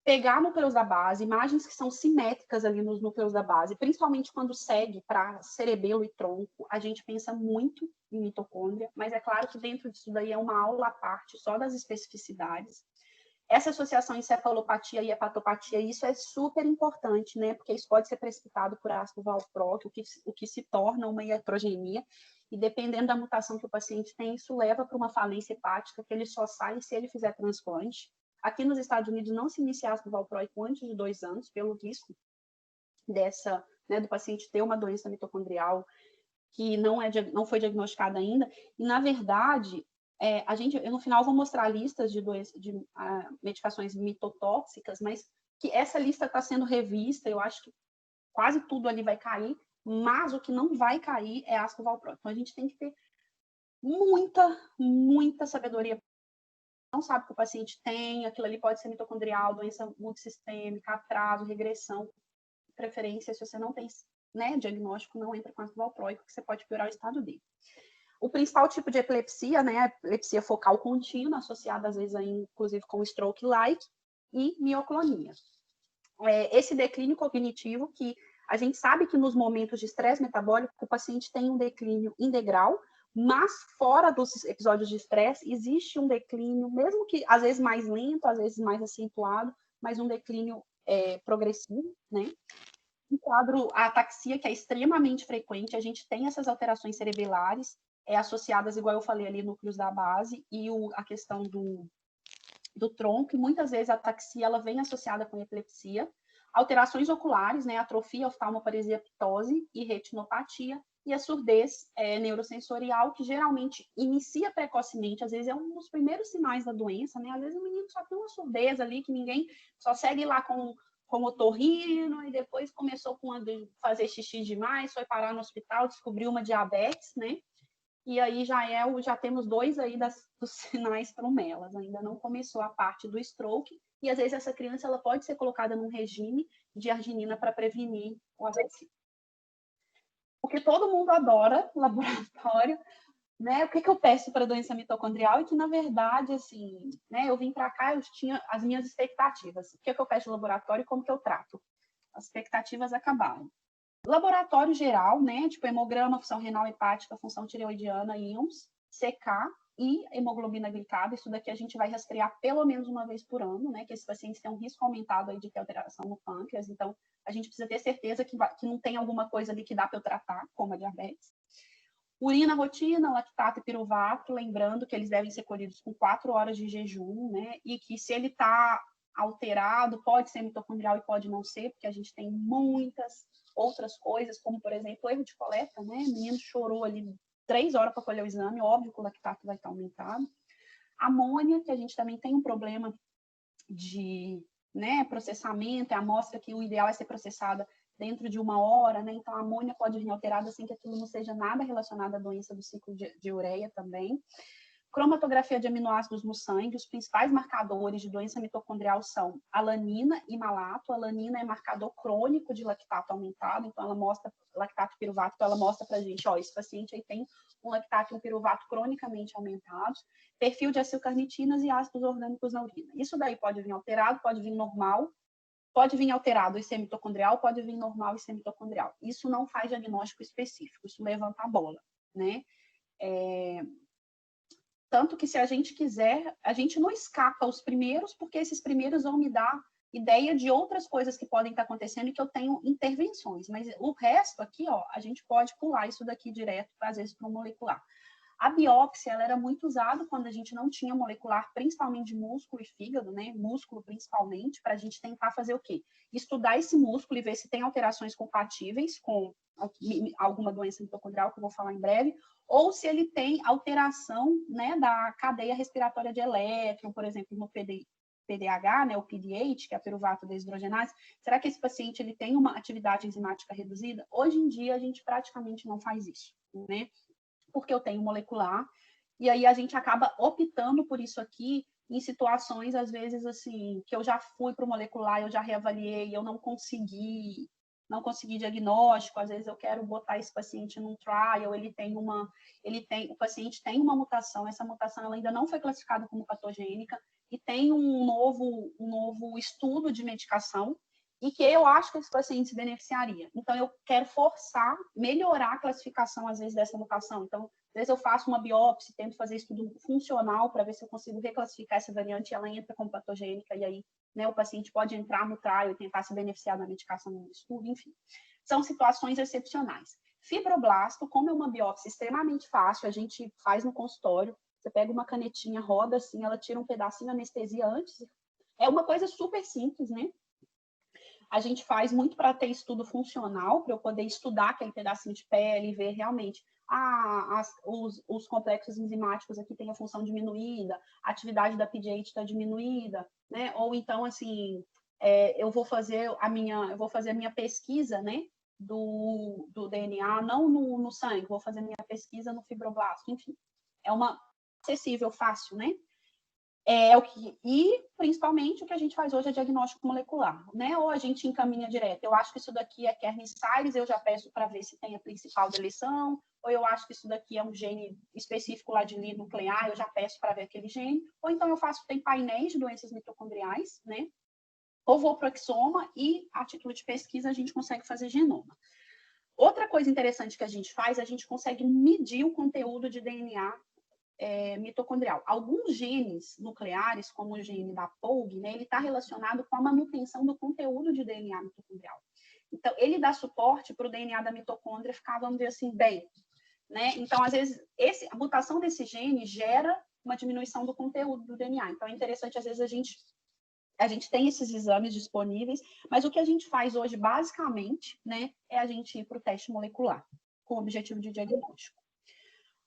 Pegar núcleos da base, imagens que são simétricas ali nos núcleos da base, principalmente quando segue para cerebelo e tronco, a gente pensa muito em mitocôndria, mas é claro que dentro disso daí é uma aula à parte, só das especificidades. Essa associação encefalopatia e hepatopatia, isso é super importante, né? Porque isso pode ser precipitado por ácido valproico, o que se torna uma iatrogenia, e dependendo da mutação que o paciente tem, isso leva para uma falência hepática, que ele só sai se ele fizer transplante. Aqui nos Estados Unidos não se inicia ácido valproico antes de 2 anos, pelo risco dessa, né, do paciente ter uma doença mitocondrial que não foi diagnosticada ainda, e na verdade, eu no final vou mostrar listas de medicações mitotóxicas, mas que essa lista está sendo revista, eu acho que quase tudo ali vai cair, mas o que não vai cair é ácido valproico. Então a gente tem que ter muita sabedoria. Não sabe o que o paciente tem, aquilo ali pode ser mitocondrial, doença multissistêmica, atraso, regressão, preferência, se você não tem, né, diagnóstico, não entra com ácido valproico, que você pode piorar o estado dele. O principal tipo de epilepsia, né, a epilepsia focal contínua, associada às vezes, inclusive, com stroke-like, e mioclonia. Esse declínio cognitivo, que a gente sabe que nos momentos de estresse metabólico, o paciente tem um declínio integral, mas fora dos episódios de estresse, existe um declínio, mesmo que às vezes mais lento, às vezes mais acentuado, mas um declínio progressivo, né? Um quadro, a ataxia, que é extremamente frequente, a gente tem essas alterações cerebelares associadas, igual eu falei ali, núcleos da base, e a questão do tronco, e muitas vezes a ataxia ela vem associada com epilepsia, alterações oculares, né, atrofia, oftalmoparesia, ptose e retinopatia, e a surdez neurosensorial, que geralmente inicia precocemente, às vezes é um dos primeiros sinais da doença, né, às vezes o menino só tem uma surdez ali, que ninguém só segue lá com otorrino, e depois começou com fazer xixi demais, foi parar no hospital, descobriu uma diabetes, né, e aí já temos 2 aí dos sinais tromelas, ainda não começou a parte do stroke, e às vezes essa criança ela pode ser colocada num regime de arginina para prevenir o AVC. Porque todo mundo adora laboratório, né? O que eu peço para doença mitocondrial é que, na verdade, assim, né, eu vim para cá, eu tinha as minhas expectativas. O que eu peço de laboratório e como que eu trato? As expectativas acabaram. Laboratório geral, né? Tipo hemograma, função renal hepática, função tireoidiana, íons, CK e hemoglobina glicada. Isso daqui a gente vai rastrear pelo menos uma vez por ano, né? Que esses pacientes têm um risco aumentado aí de ter alteração no pâncreas. Então, a gente precisa ter certeza que não tem alguma coisa ali que dá para eu tratar, como a diabetes. Urina, rotina, lactato e piruvato, lembrando que eles devem ser colhidos com 4 horas de jejum, né? E que se ele está alterado, pode ser mitocondrial e pode não ser, porque a gente tem muitas outras coisas, como, por exemplo, erro de coleta, né? O menino chorou ali 3 horas para colher o exame, óbvio que o lactato vai estar aumentado. Amônia, que a gente também tem um problema de, né, processamento, é a amostra que o ideal é ser processada dentro de 1 hora, né? Então a amônia pode vir alterada sem que aquilo não seja nada relacionado à doença do ciclo de ureia também. Cromatografia de aminoácidos no sangue, os principais marcadores de doença mitocondrial são alanina e malato. A alanina é marcador crônico de lactato aumentado, então ela mostra, lactato piruvato, então ela mostra pra gente, ó, esse paciente aí tem um lactato e um piruvato cronicamente aumentados, perfil de acilcarnitinas e ácidos orgânicos na urina. Isso daí pode vir alterado, pode vir normal, pode vir alterado e ser mitocondrial, pode vir normal e ser mitocondrial. Isso não faz diagnóstico específico, isso levanta a bola, né? Tanto que, se a gente quiser, a gente não escapa os primeiros, porque esses primeiros vão me dar ideia de outras coisas que podem estar acontecendo e que eu tenho intervenções. Mas o resto aqui, ó, a gente pode pular isso daqui direto, às vezes, para o molecular. A biópsia, ela era muito usada quando a gente não tinha molecular, principalmente de músculo e fígado, né? Músculo, principalmente, para a gente tentar fazer o quê? Estudar esse músculo e ver se tem alterações compatíveis com alguma doença mitocondrial, que eu vou falar em breve, ou se ele tem alteração, né, da cadeia respiratória de elétron, por exemplo, no PDH, né, o PDH, que é a piruvato deshidrogenase. Será que esse paciente ele tem uma atividade enzimática reduzida? Hoje em dia, a gente praticamente não faz isso, né? Porque eu tenho molecular, e aí a gente acaba optando por isso aqui em situações, às vezes, assim, que eu já fui para o molecular, eu já reavaliei, eu não consegui diagnóstico, às vezes eu quero botar esse paciente num trial, o paciente tem uma mutação, essa mutação ela ainda não foi classificada como patogênica, e tem um novo estudo de medicação, e que eu acho que esse paciente se beneficiaria. Então, eu quero melhorar a classificação, às vezes, dessa mutação. Então, Às vezes eu faço uma biópsia, tento fazer estudo funcional para ver se eu consigo reclassificar essa variante e ela entra como patogênica, e aí, né, o paciente pode entrar no trial e tentar se beneficiar da medicação no estudo, enfim. São situações excepcionais. Fibroblasto, como é uma biópsia extremamente fácil, a gente faz no consultório, você pega uma canetinha, roda assim, ela tira um pedacinho, anestesia antes. É uma coisa super simples, né? A gente faz muito para ter estudo funcional, para eu poder estudar aquele pedacinho de pele e ver realmente os complexos enzimáticos aqui têm a função diminuída, a atividade da PDH está diminuída, né? Ou então, assim, eu vou fazer a minha pesquisa, né? Do DNA, não no sangue, vou fazer a minha pesquisa no fibroblasto, enfim. É uma acessível, fácil, né? E principalmente o que a gente faz hoje é diagnóstico molecular, né? Ou a gente encaminha direto. Eu acho que isso daqui é Kearney-Sayre, eu já peço para ver se tem a principal deleção, ou eu acho que isso daqui é um gene específico lá de linha nuclear, eu já peço para ver aquele gene, ou então eu faço, tem painéis de doenças mitocondriais, né? Ou vou para o exoma e, a título de pesquisa, a gente consegue fazer genoma. Outra coisa interessante que a gente faz, a gente consegue medir o conteúdo de DNA mitocondrial. Alguns genes nucleares, como o gene da POLG, né, ele está relacionado com a manutenção do conteúdo de DNA mitocondrial. Então, ele dá suporte para o DNA da mitocôndria ficar, vamos dizer assim, bem. Né? Então, às vezes, a mutação desse gene gera uma diminuição do conteúdo do DNA. Então, é interessante, às vezes, a gente tem esses exames disponíveis, mas o que a gente faz hoje, basicamente, né, é a gente ir para o teste molecular, com o objetivo de diagnóstico.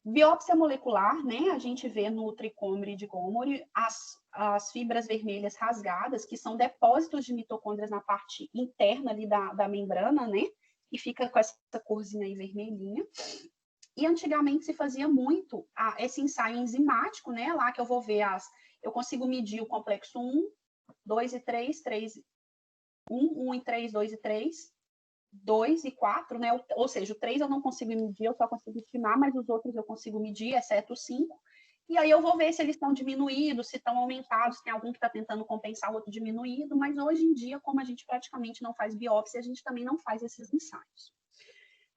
Biópsia molecular, né? A gente vê no tricômero de Gomori as fibras vermelhas rasgadas, que são depósitos de mitocôndrias na parte interna ali da membrana, né? E fica com essa corzinha aí vermelhinha. E antigamente se fazia muito esse ensaio enzimático, né? Lá que eu vou ver eu consigo medir o complexo 1, 2 e 3, 1 e 3, 2 e 3. 2 e 4, né? Ou seja, o 3 eu não consigo medir, eu só consigo estimar, mas os outros eu consigo medir, exceto o 5. E aí eu vou ver se eles estão diminuídos, se estão aumentados, se tem algum que está tentando compensar o outro diminuído, mas hoje em dia, como a gente praticamente não faz biópsia, a gente também não faz esses ensaios.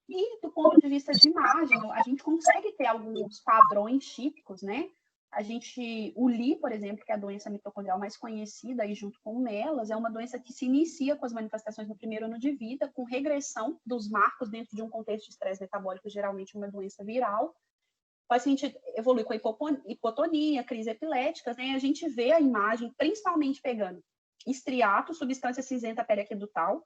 E do ponto de vista de imagem, a gente consegue ter alguns padrões típicos, né? O LI, por exemplo, que é a doença mitocondrial mais conhecida, aí junto com o MELAS, é uma doença que se inicia com as manifestações no primeiro ano de vida, com regressão dos marcos dentro de um contexto de estresse metabólico, geralmente uma doença viral. O paciente evolui com hipotonia, crise epiléticas, né? E a gente vê a imagem principalmente pegando estriato, substância cinzenta periaquedutal,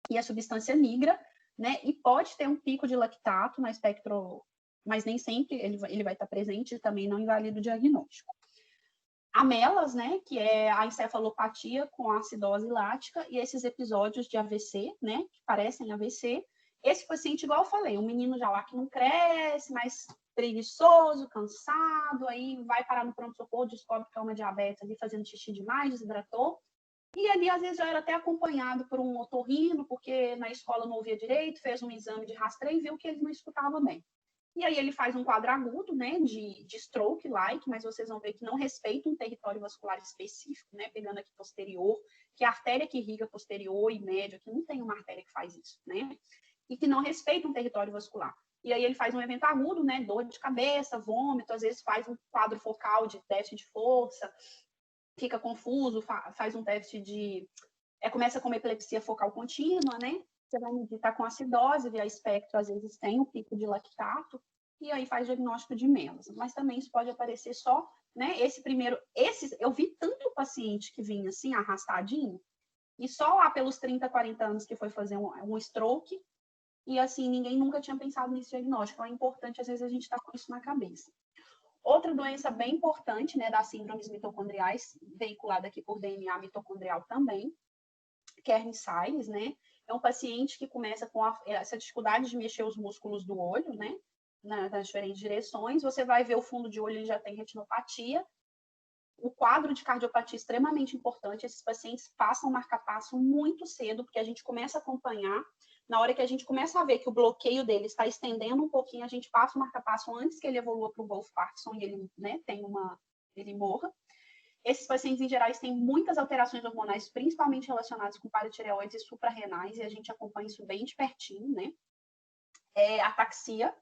e a substância nigra, né? E pode ter um pico de lactato na espectro, mas nem sempre ele vai estar presente, ele também não invalida o diagnóstico. A MELAS, né, que é a encefalopatia com acidose lática, e esses episódios de AVC, né, que parecem AVC. Esse paciente, igual eu falei, um menino já lá que não cresce, mas preguiçoso, cansado, aí vai parar no pronto-socorro, descobre que é uma diabetes ali fazendo xixi demais, desidratou. E ali, às vezes, já era até acompanhado por um otorrino, porque na escola não ouvia direito, fez um exame de rastreio e viu que ele não escutava bem. E aí ele faz um quadro agudo, né, de stroke-like, mas vocês vão ver que não respeita um território vascular específico, né, pegando aqui posterior, que a artéria que irriga posterior e médio, que não tem uma artéria que faz isso, né, e que não respeita um território vascular. E aí ele faz um evento agudo, né, dor de cabeça, vômito, às vezes faz um quadro focal de déficit de força, fica confuso, faz um teste de... começa com uma epilepsia focal contínua, né? Você vai medir, tá com acidose, via espectro, às vezes tem um pico de lactato, e aí faz diagnóstico de MELAS. Mas também isso pode aparecer só, né? Eu vi tanto paciente que vinha assim, arrastadinho, e só lá pelos 30, 40 anos que foi fazer um stroke, e assim, ninguém nunca tinha pensado nesse diagnóstico. Então é importante, às vezes, a gente estar com isso na cabeça. Outra doença bem importante, né, das síndromes mitocondriais, veiculada aqui por DNA mitocondrial também, Kearney-Sayre, né? É um paciente que começa com essa dificuldade de mexer os músculos do olho, né? Nas diferentes direções. Você vai ver o fundo de olho, ele já tem retinopatia. O quadro de cardiopatia é extremamente importante. Esses pacientes passam o marca-passo muito cedo, porque a gente começa a acompanhar. Na hora que a gente começa a ver que o bloqueio dele está estendendo um pouquinho, a gente passa o marca-passo antes que ele evolua para o Wolff Parkinson e ele, né, ele morra. Esses pacientes, em geral, têm muitas alterações hormonais, principalmente relacionadas com paratireoides e suprarrenais, e a gente acompanha isso bem de pertinho, né? Ataxia.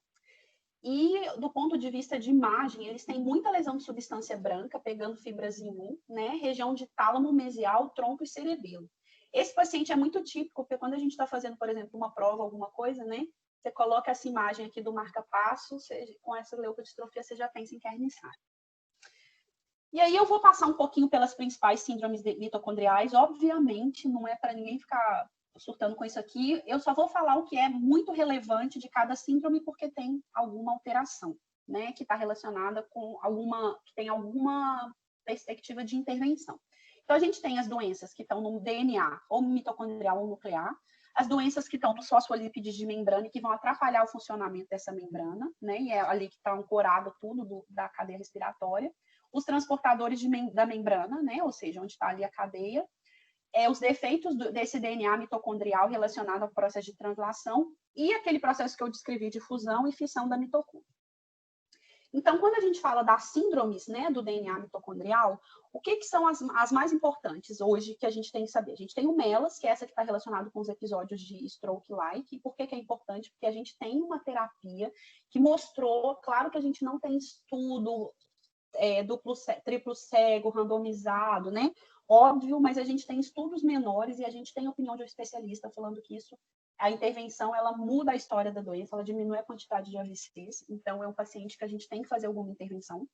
E do ponto de vista de imagem, eles têm muita lesão de substância branca, pegando fibras em né? Região de tálamo, mesial, tronco e cerebelo. Esse paciente é muito típico, porque quando a gente está fazendo, por exemplo, uma prova, alguma coisa, né? Você coloca essa imagem aqui do marca-passo, com essa leucodistrofia você já pensa em Kearney-Sayre. E aí eu vou passar um pouquinho pelas principais síndromes mitocondriais. Obviamente, não é para ninguém ficar surtando com isso aqui. Eu só vou falar o que é muito relevante de cada síndrome, porque tem alguma alteração, né? Que está relacionada com que tem alguma perspectiva de intervenção. Então, a gente tem as doenças que estão no DNA, ou mitocondrial ou nuclear, as doenças que estão nos fosfolípides de membrana e que vão atrapalhar o funcionamento dessa membrana, né? E é ali que está ancorado tudo da cadeia respiratória. Os transportadores da membrana, né? Ou seja, onde está ali a cadeia. Os defeitos desse DNA mitocondrial relacionado ao processo de translação e aquele processo que eu descrevi de fusão e fissão da mitocôndria. Então, quando a gente fala das síndromes, né, do DNA mitocondrial, o que são as mais importantes hoje que a gente tem que saber? A gente tem o MELAS, que é essa que está relacionada com os episódios de stroke-like. E por que é importante? Porque a gente tem uma terapia que mostrou, claro que a gente não tem estudo triplo cego, randomizado, né? Óbvio, mas a gente tem estudos menores e a gente tem opinião de um especialista falando que a intervenção, ela muda a história da doença, ela diminui a quantidade de AVCs, então é um paciente que a gente tem que fazer alguma intervenção,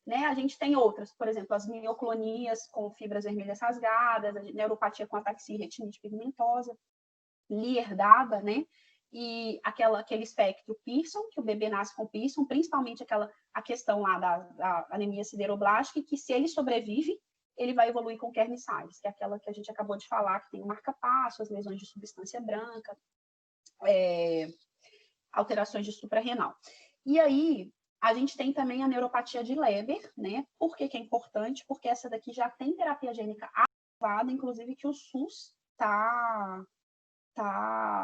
né? A gente tem outras, por exemplo, as mioclonias com fibras vermelhas rasgadas, a neuropatia com ataxia e retinite pigmentosa, herdada, né? E aquele espectro Pearson, que o bebê nasce com Pearson, principalmente a questão lá da anemia sideroblástica, que se ele sobrevive, ele vai evoluir com Kearney-Sayre, que é aquela que a gente acabou de falar, que tem o marca-passo, as lesões de substância branca, alterações de suprarrenal. E aí, a gente tem também a neuropatia de Leber, né? Por que é importante? Porque essa daqui já tem terapia gênica aprovada, inclusive que o SUS está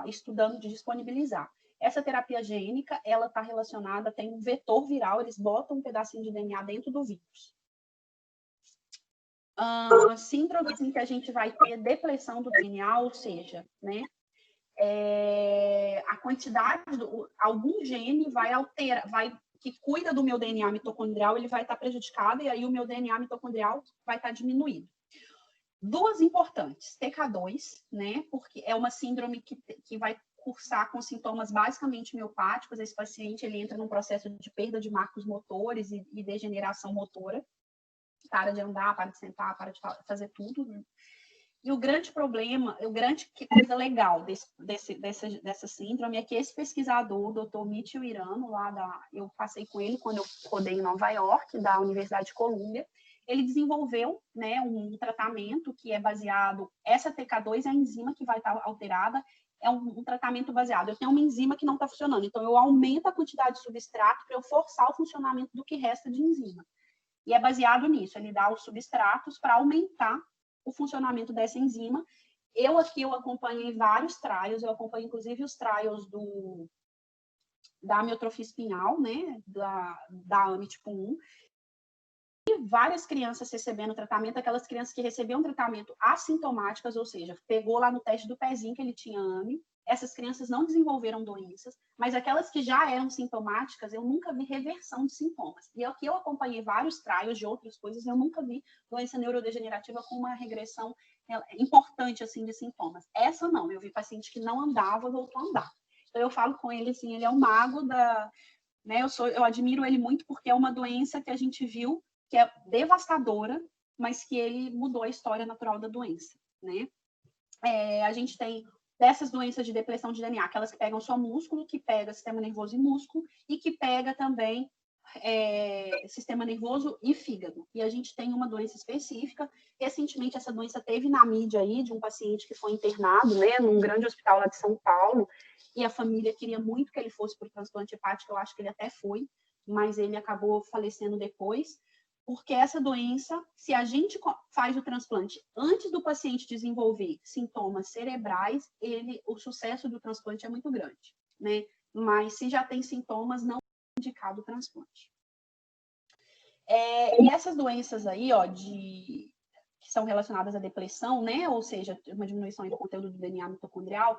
estudando de disponibilizar. Essa terapia gênica, ela está relacionada, tem um vetor viral, eles botam um pedacinho de DNA dentro do vírus. Síndromes em que a gente vai ter depressão do DNA, ou seja, né, a quantidade, algum gene vai alterar, que cuida do meu DNA mitocondrial, ele vai estar prejudicado, e aí o meu DNA mitocondrial vai estar diminuído. Duas importantes, TK2, né, porque é uma síndrome que vai cursar com sintomas basicamente miopáticos. Esse paciente, ele entra num processo de perda de marcos motores e degeneração motora, para de andar, para de sentar, para de fazer tudo, né? E o grande problema, que coisa legal dessa síndrome é que esse pesquisador, o Dr. Mitchell Irano, eu passei com ele quando eu rodei em Nova York, da Universidade de Colômbia, ele desenvolveu, né, um tratamento que é baseado, essa TK2 é a enzima que vai estar alterada, é um tratamento baseado, eu tenho uma enzima que não está funcionando, então eu aumento a quantidade de substrato para eu forçar o funcionamento do que resta de enzima. E é baseado nisso, ele dá os substratos para aumentar o funcionamento dessa enzima. Eu acompanhei vários trials, eu acompanhei inclusive os trials da amiotrofia espinhal, né, da AME tipo 1, e várias crianças recebendo tratamento, aquelas crianças que recebiam tratamento assintomáticas, ou seja, pegou lá no teste do pezinho que ele tinha AME, essas crianças não desenvolveram doenças, mas aquelas que já eram sintomáticas, eu nunca vi reversão de sintomas. E aqui eu acompanhei vários trials de outras coisas, eu nunca vi doença neurodegenerativa com uma regressão importante assim de sintomas. Essa não, eu vi paciente que não andava, voltou a andar. Então eu falo com ele assim, ele é o mago né, eu admiro ele muito porque é uma doença que a gente viu que é devastadora, mas que ele mudou a história natural da doença, né? A gente tem dessas doenças de depressão de DNA, aquelas que pegam só músculo, que pega sistema nervoso e músculo, e que pega também sistema nervoso e fígado. E a gente tem uma doença específica. Recentemente, essa doença teve na mídia aí, de um paciente que foi internado, né, num grande hospital lá de São Paulo, e a família queria muito que ele fosse para o transplante hepático, eu acho que ele até foi, mas ele acabou falecendo depois, porque essa doença, se a gente faz o transplante antes do paciente desenvolver sintomas cerebrais, o sucesso do transplante é muito grande, né? Mas se já tem sintomas, não é indicado o transplante. E essas doenças aí, ó, que são relacionadas à depressão, né? Ou seja, uma diminuição do conteúdo do DNA mitocondrial,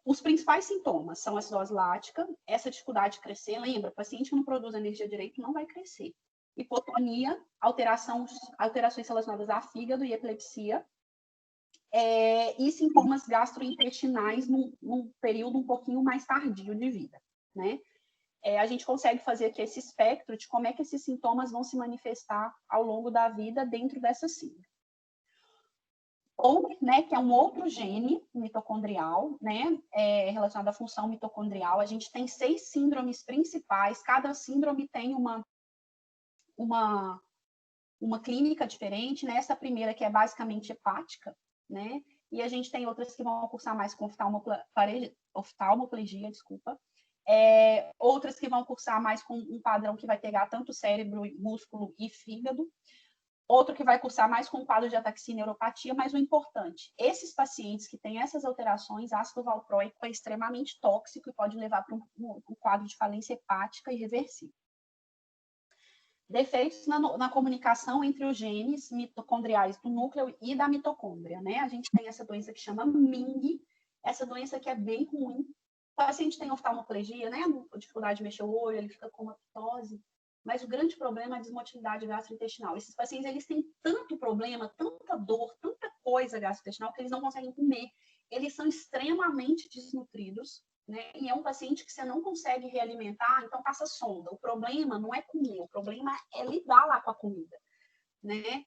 os principais sintomas são acidose lática, essa dificuldade de crescer. Lembra, o paciente que não produz energia direito não vai crescer. Hipotonia, alterações relacionadas a fígado e epilepsia, e sintomas gastrointestinais num período um pouquinho mais tardio de vida, né? A gente consegue fazer aqui esse espectro de como é que esses sintomas vão se manifestar ao longo da vida dentro dessa síndrome. Ou, né, que é um outro gene mitocondrial, né, relacionado à função mitocondrial. A gente tem 6 síndromes principais, cada síndrome tem uma clínica diferente, né? Essa primeira que é basicamente hepática, né? E a gente tem outras que vão cursar mais com oftalmoplegia, desculpa. Outras que vão cursar mais com um padrão que vai pegar tanto cérebro, músculo e fígado. Outro que vai cursar mais com um quadro de ataxia e neuropatia, mas o importante, esses pacientes que têm essas alterações, ácido valproico é extremamente tóxico e pode levar para um quadro de falência hepática irreversível. Defeitos na comunicação entre os genes mitocondriais do núcleo e da mitocôndria, né? A gente tem essa doença que chama MING, essa doença que é bem ruim. O paciente tem oftalmoplegia, né? Dificuldade de mexer o olho, ele fica com uma ptose. Mas o grande problema é a desmotilidade gastrointestinal. Esses pacientes, eles têm tanto problema, tanta dor, tanta coisa gastrointestinal que eles não conseguem comer. Eles são extremamente desnutridos, né? E é um paciente que você não consegue realimentar, então passa sonda. O problema não é comer, o problema é lidar lá com a comida, né?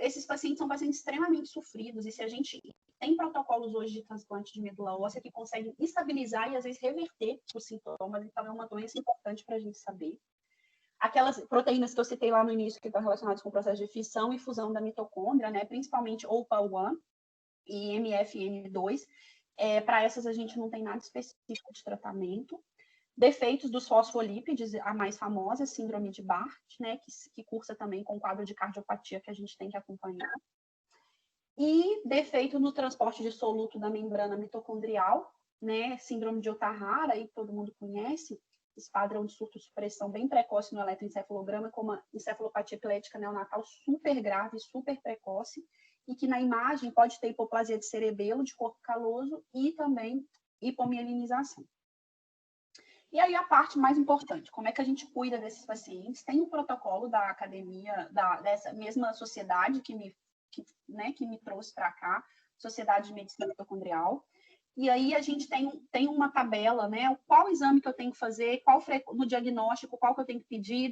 Esses pacientes são pacientes extremamente sofridos, e se a gente tem protocolos hoje de transplante de medula óssea que conseguem estabilizar e às vezes reverter os sintomas, então é uma doença importante para a gente saber. Aquelas proteínas que eu citei lá no início, que estão relacionadas com o processo de fissão e fusão da mitocôndria, né? Principalmente OPA1 e MFN2, para essas a gente não tem nada específico de tratamento. Defeitos dos fosfolípides, a mais famosa, síndrome de Bart, né? Que cursa também com o quadro de cardiopatia que a gente tem que acompanhar. E defeito no transporte de soluto da membrana mitocondrial, né? Síndrome de Ohtahara, aí todo mundo conhece, esse padrão de surto-supressão bem precoce no eletroencefalograma, com uma encefalopatia epilética neonatal super grave, super precoce, e que na imagem pode ter hipoplasia de cerebelo, de corpo caloso, e também hipomielinização. E aí a parte mais importante, como é que a gente cuida desses pacientes? Tem um protocolo da academia, dessa mesma sociedade que me trouxe para cá, Sociedade de Medicina Mitocondrial. E aí a gente tem uma tabela, né? Qual exame que eu tenho que fazer, no diagnóstico, qual que eu tenho que pedir,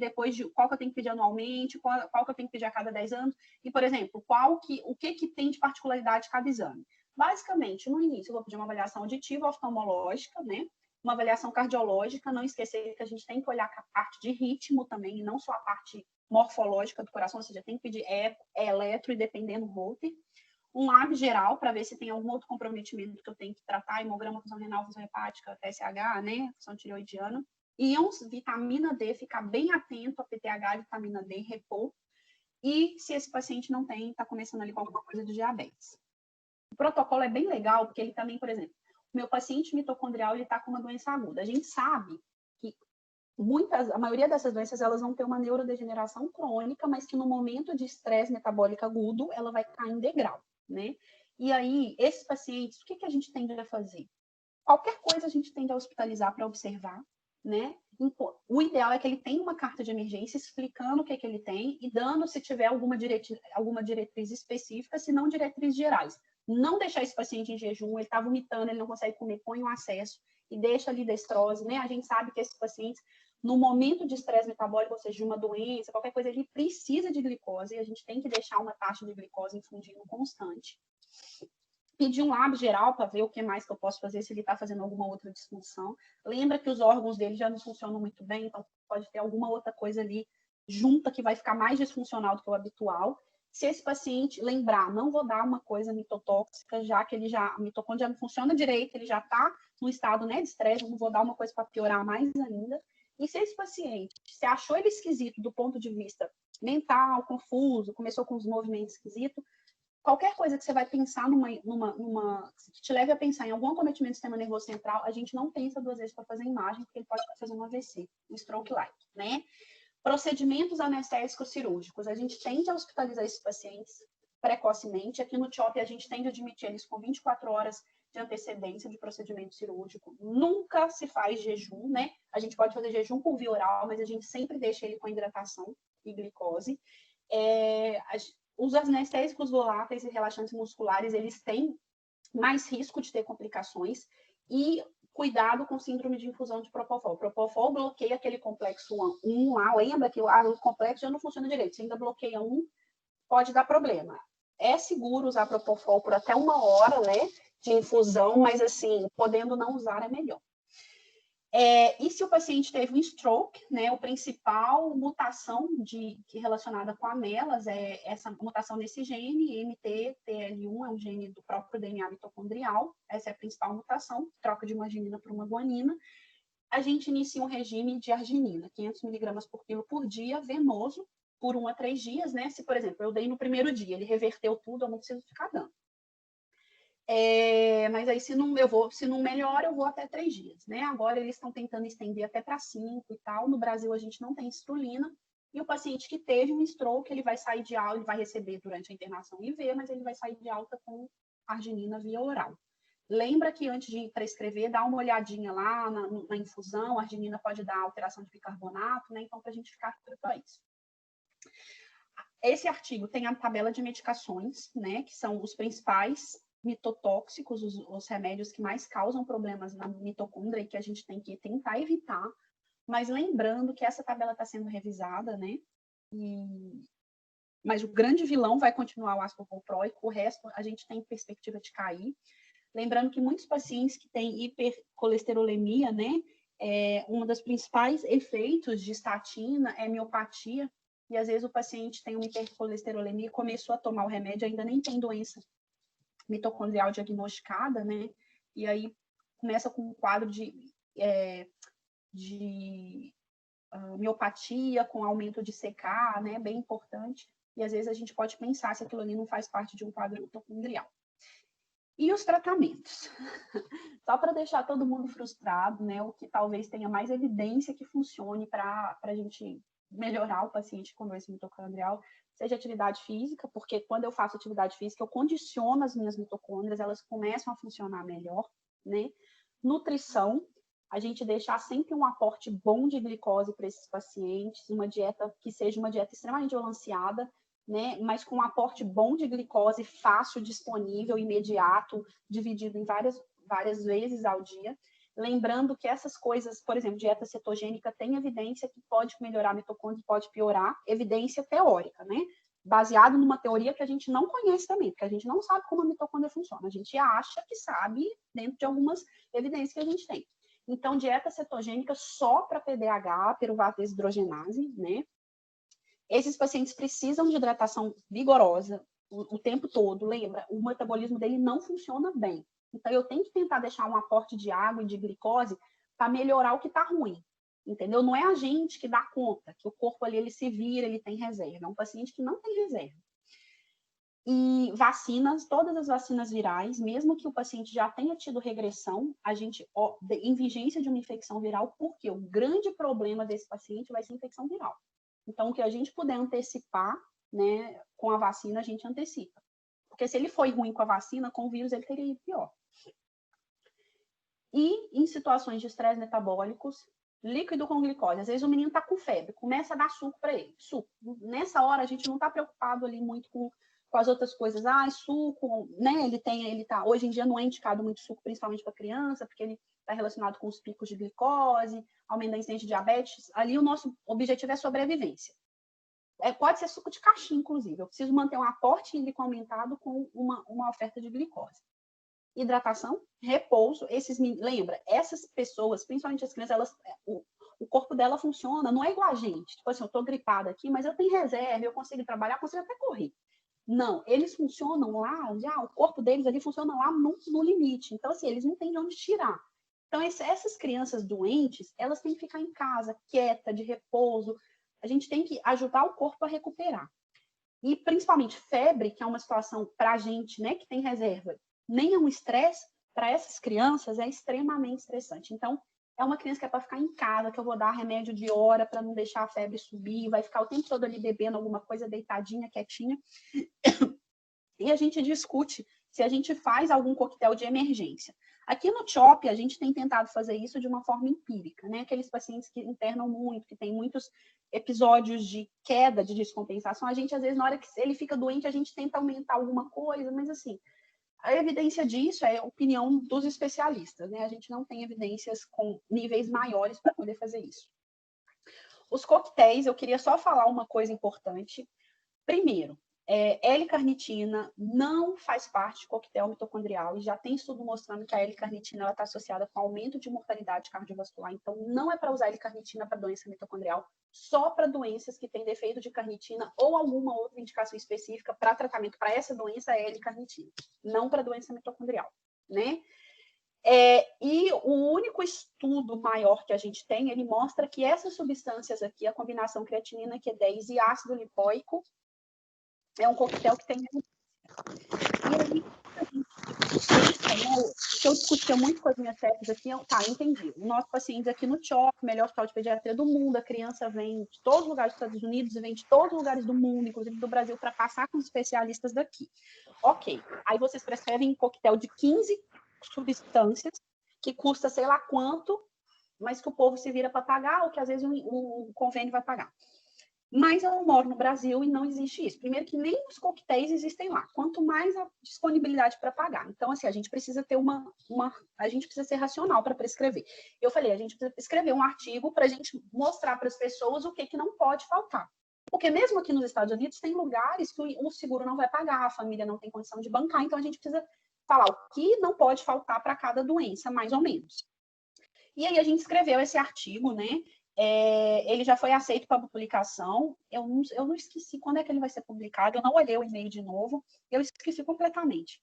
qual que eu tenho que pedir anualmente, qual que eu tenho que pedir a cada 10 anos, e, por exemplo, o que tem de particularidade cada exame. Basicamente, no início, eu vou pedir uma avaliação auditiva oftalmológica, né? Uma avaliação cardiológica, não esquecer que a gente tem que olhar a parte de ritmo também, e não só a parte morfológica do coração, ou seja, tem que pedir eletro e dependendo do Holter. Um lab geral, para ver se tem algum outro comprometimento que eu tenho que tratar, hemograma, função renal, função hepática, TSH, né, função tireoidiana. Íons, vitamina D, ficar bem atento a PTH, vitamina D, repor. E se esse paciente não tem, está começando ali com alguma coisa de diabetes. O protocolo é bem legal, porque ele também, por exemplo, o meu paciente mitocondrial, ele está com uma doença aguda. A gente sabe que a maioria dessas doenças, elas vão ter uma neurodegeneração crônica, mas que no momento de estresse metabólico agudo, ela vai cair em degrau, né? E aí, esses pacientes, o que a gente tende a fazer? Qualquer coisa a gente tende a hospitalizar para observar, né? O ideal é que ele tenha uma carta de emergência explicando o que ele tem e dando, se tiver alguma diretriz específica, se não diretrizes gerais. Não deixar esse paciente em jejum, ele está vomitando, ele não consegue comer, põe um acesso e deixa ali destrose, né? A gente sabe que esses pacientes, no momento de estresse metabólico, ou seja, de uma doença, qualquer coisa, ele precisa de glicose e a gente tem que deixar uma taxa de glicose infundindo constante. Pedir um lab geral para ver o que mais que eu posso fazer, se ele está fazendo alguma outra disfunção. Lembra que os órgãos dele já não funcionam muito bem, então pode ter alguma outra coisa ali junta que vai ficar mais disfuncional do que o habitual. Se esse paciente lembrar, não vou dar uma coisa mitotóxica, já que a mitocôndria não funciona direito, ele já está no estado, né, de estresse, não vou dar uma coisa para piorar mais ainda. E se esse paciente, se achou ele esquisito do ponto de vista mental, confuso, começou com os movimentos esquisitos, qualquer coisa que você vai pensar que te leve a pensar em algum acometimento do sistema nervoso central, a gente não pensa 2 vezes para fazer imagem, porque ele pode estar fazendo um AVC, um stroke-like, né? Procedimentos anestésicos cirúrgicos. A gente tende a hospitalizar esses pacientes precocemente. Aqui no CHOP, a gente tende a admitir eles com 24 horas de antecedência de procedimento cirúrgico. Nunca se faz jejum, né? A gente pode fazer jejum por via oral, mas a gente sempre deixa ele com hidratação e glicose. Os anestésicos voláteis e relaxantes musculares, eles têm mais risco de ter complicações e cuidado com síndrome de infusão de Propofol. Propofol bloqueia aquele complexo 1 lá, lembra que o complexo já não funciona direito, você ainda bloqueia um, pode dar problema. É seguro usar Propofol por até 1 hora, né, de infusão, mas assim, podendo não usar é melhor. E se o paciente teve um stroke, né, a principal mutação relacionada com amelas é essa mutação nesse gene, MT-TL1, é um gene do próprio DNA mitocondrial, essa é a principal mutação, troca de uma arginina por uma guanina. A gente inicia um regime de arginina, 500 mg por quilo por dia, venoso, por 1 a 3 dias, né? Se, por exemplo, eu dei no primeiro dia, ele reverteu tudo, eu não preciso ficar dando. Mas aí, se não melhora, eu vou até 3 dias, né? Agora eles estão tentando estender até para 5 e tal. No Brasil, a gente não tem citrulina. E o paciente que teve um stroke, ele vai sair de alta, ele vai receber durante a internação IV, mas ele vai sair de alta com arginina via oral. Lembra que antes de prescrever, dá uma olhadinha lá na infusão, a arginina pode dar alteração de bicarbonato, né? Então, para a gente ficar atento a isso. Esse artigo tem a tabela de medicações, né? Que são os principais mitotóxicos, os remédios que mais causam problemas na mitocôndria e que a gente tem que tentar evitar, mas lembrando que essa tabela está sendo revisada, né? Mas o grande vilão vai continuar o ácido valproico, o resto a gente tem perspectiva de cair. Lembrando que muitos pacientes que têm hipercolesterolemia, né? Um dos principais efeitos de estatina é miopatia, e às vezes o paciente tem uma hipercolesterolemia e começou a tomar o remédio, ainda nem tem doença mitocondrial diagnosticada, né? E aí começa com um quadro de miopatia, com aumento de CK, né? Bem importante. E às vezes a gente pode pensar se aquilo ali não faz parte de um quadro mitocondrial. E os tratamentos? Só para deixar todo mundo frustrado, né? O que talvez tenha mais evidência que funcione para a gente melhorar o paciente com doença mitocondrial, seja atividade física, porque quando eu faço atividade física, eu condiciono as minhas mitocôndrias, elas começam a funcionar melhor, né? Nutrição, a gente deixar sempre um aporte bom de glicose para esses pacientes, uma dieta que seja uma dieta extremamente balanceada, né? Mas com um aporte bom de glicose, fácil, disponível, imediato, dividido em várias vezes ao dia. Lembrando que essas coisas, por exemplo, dieta cetogênica tem evidência que pode melhorar a mitocôndria, pode piorar, evidência teórica, né? Baseado numa teoria que a gente não conhece também, porque a gente não sabe como a mitocôndria funciona. A gente acha que sabe dentro de algumas evidências que a gente tem. Então, dieta cetogênica só para PDH, piruvato desidrogenase, né? Esses pacientes precisam de hidratação vigorosa o tempo todo, lembra? O metabolismo dele não funciona bem. Então, eu tenho que tentar deixar um aporte de água e de glicose para melhorar o que está ruim, entendeu? Não é a gente que dá conta, que o corpo ali ele se vira, ele tem reserva. É um paciente que não tem reserva. E vacinas, todas as vacinas virais, mesmo que o paciente já tenha tido regressão, a gente, em vigência de uma infecção viral, porque o grande problema desse paciente vai ser infecção viral. Então, o que a gente puder antecipar, né, com a vacina, a gente antecipa. Porque se ele foi ruim com a vacina, com o vírus ele teria ido pior. E em situações de estresse metabólicos, líquido com glicose. Às vezes o menino está com febre, começa a dar suco para ele. Suco. Nessa hora a gente não está preocupado ali muito com as outras coisas. Suco, né? Hoje em dia não é indicado muito suco, principalmente para criança, porque ele está relacionado com os picos de glicose, aumento da incidência de diabetes. Ali o nosso objetivo é sobrevivência. Pode ser suco de caixinha, inclusive. Eu preciso manter um aporte hídrico aumentado com uma oferta de glicose. Hidratação, repouso. Lembra, essas pessoas, principalmente as crianças, o corpo dela funciona, não é igual a gente. Tipo assim, eu estou gripada aqui, mas eu tenho reserva, eu consigo trabalhar, consigo até correr. Não, eles funcionam lá, o corpo deles ali funciona lá no limite. Então, assim, eles não têm de onde tirar. Então, essas crianças doentes, elas têm que ficar em casa, quieta, de repouso. A gente tem que ajudar o corpo a recuperar. E, principalmente, febre, que é uma situação para a gente, né, que tem reserva, nem é um estresse, para essas crianças é extremamente estressante. Então, é uma criança que é para ficar em casa, que eu vou dar remédio de hora para não deixar a febre subir, vai ficar o tempo todo ali bebendo alguma coisa, deitadinha, quietinha. E a gente discute se a gente faz algum coquetel de emergência. Aqui no CHOP, a gente tem tentado fazer isso de uma forma empírica, né? Aqueles pacientes que internam muito, que têm muitos episódios de queda, de descompensação, a gente, às vezes, na hora que ele fica doente, a gente tenta aumentar alguma coisa, mas, assim, a evidência disso é a opinião dos especialistas, né? A gente não tem evidências com níveis maiores para poder fazer isso. Os coquetéis, eu queria só falar uma coisa importante. Primeiro, L-carnitina não faz parte de coquetel mitocondrial e já tem estudo mostrando que a L-carnitina está associada com aumento de mortalidade cardiovascular. Então, não é para usar L-carnitina para doença mitocondrial, só para doenças que têm defeito de carnitina ou alguma outra indicação específica para tratamento para essa doença é L-carnitina, não para doença mitocondrial, né? E o único estudo maior que a gente tem, ele mostra que essas substâncias aqui, a combinação creatinina Q10 e ácido lipoico, é um coquetel que tem... E aí, que eu discutia muito com as minhas chefes aqui, entendi. O nosso paciente aqui no CHOP, melhor hospital de pediatria do mundo, a criança vem de todos os lugares dos Estados Unidos e vem de todos os lugares do mundo, inclusive do Brasil, para passar com os especialistas daqui. Ok. Aí vocês prescrevem um coquetel de 15 substâncias, que custa sei lá quanto, mas que o povo se vira para pagar, ou que às vezes o convênio vai pagar. Mas eu moro no Brasil e não existe isso. Primeiro que nem os coquetéis existem lá, quanto mais a disponibilidade para pagar. Então, assim, a gente precisa ter a gente precisa ser racional para prescrever. Eu falei, a gente precisa escrever um artigo para a gente mostrar para as pessoas o que não pode faltar. Porque mesmo aqui nos Estados Unidos tem lugares que o seguro não vai pagar, a família não tem condição de bancar, então a gente precisa falar o que não pode faltar para cada doença, mais ou menos. E aí a gente escreveu esse artigo, né? Ele já foi aceito para publicação. Eu não esqueci quando é que ele vai ser publicado. Eu não olhei o e-mail de novo. Eu esqueci completamente.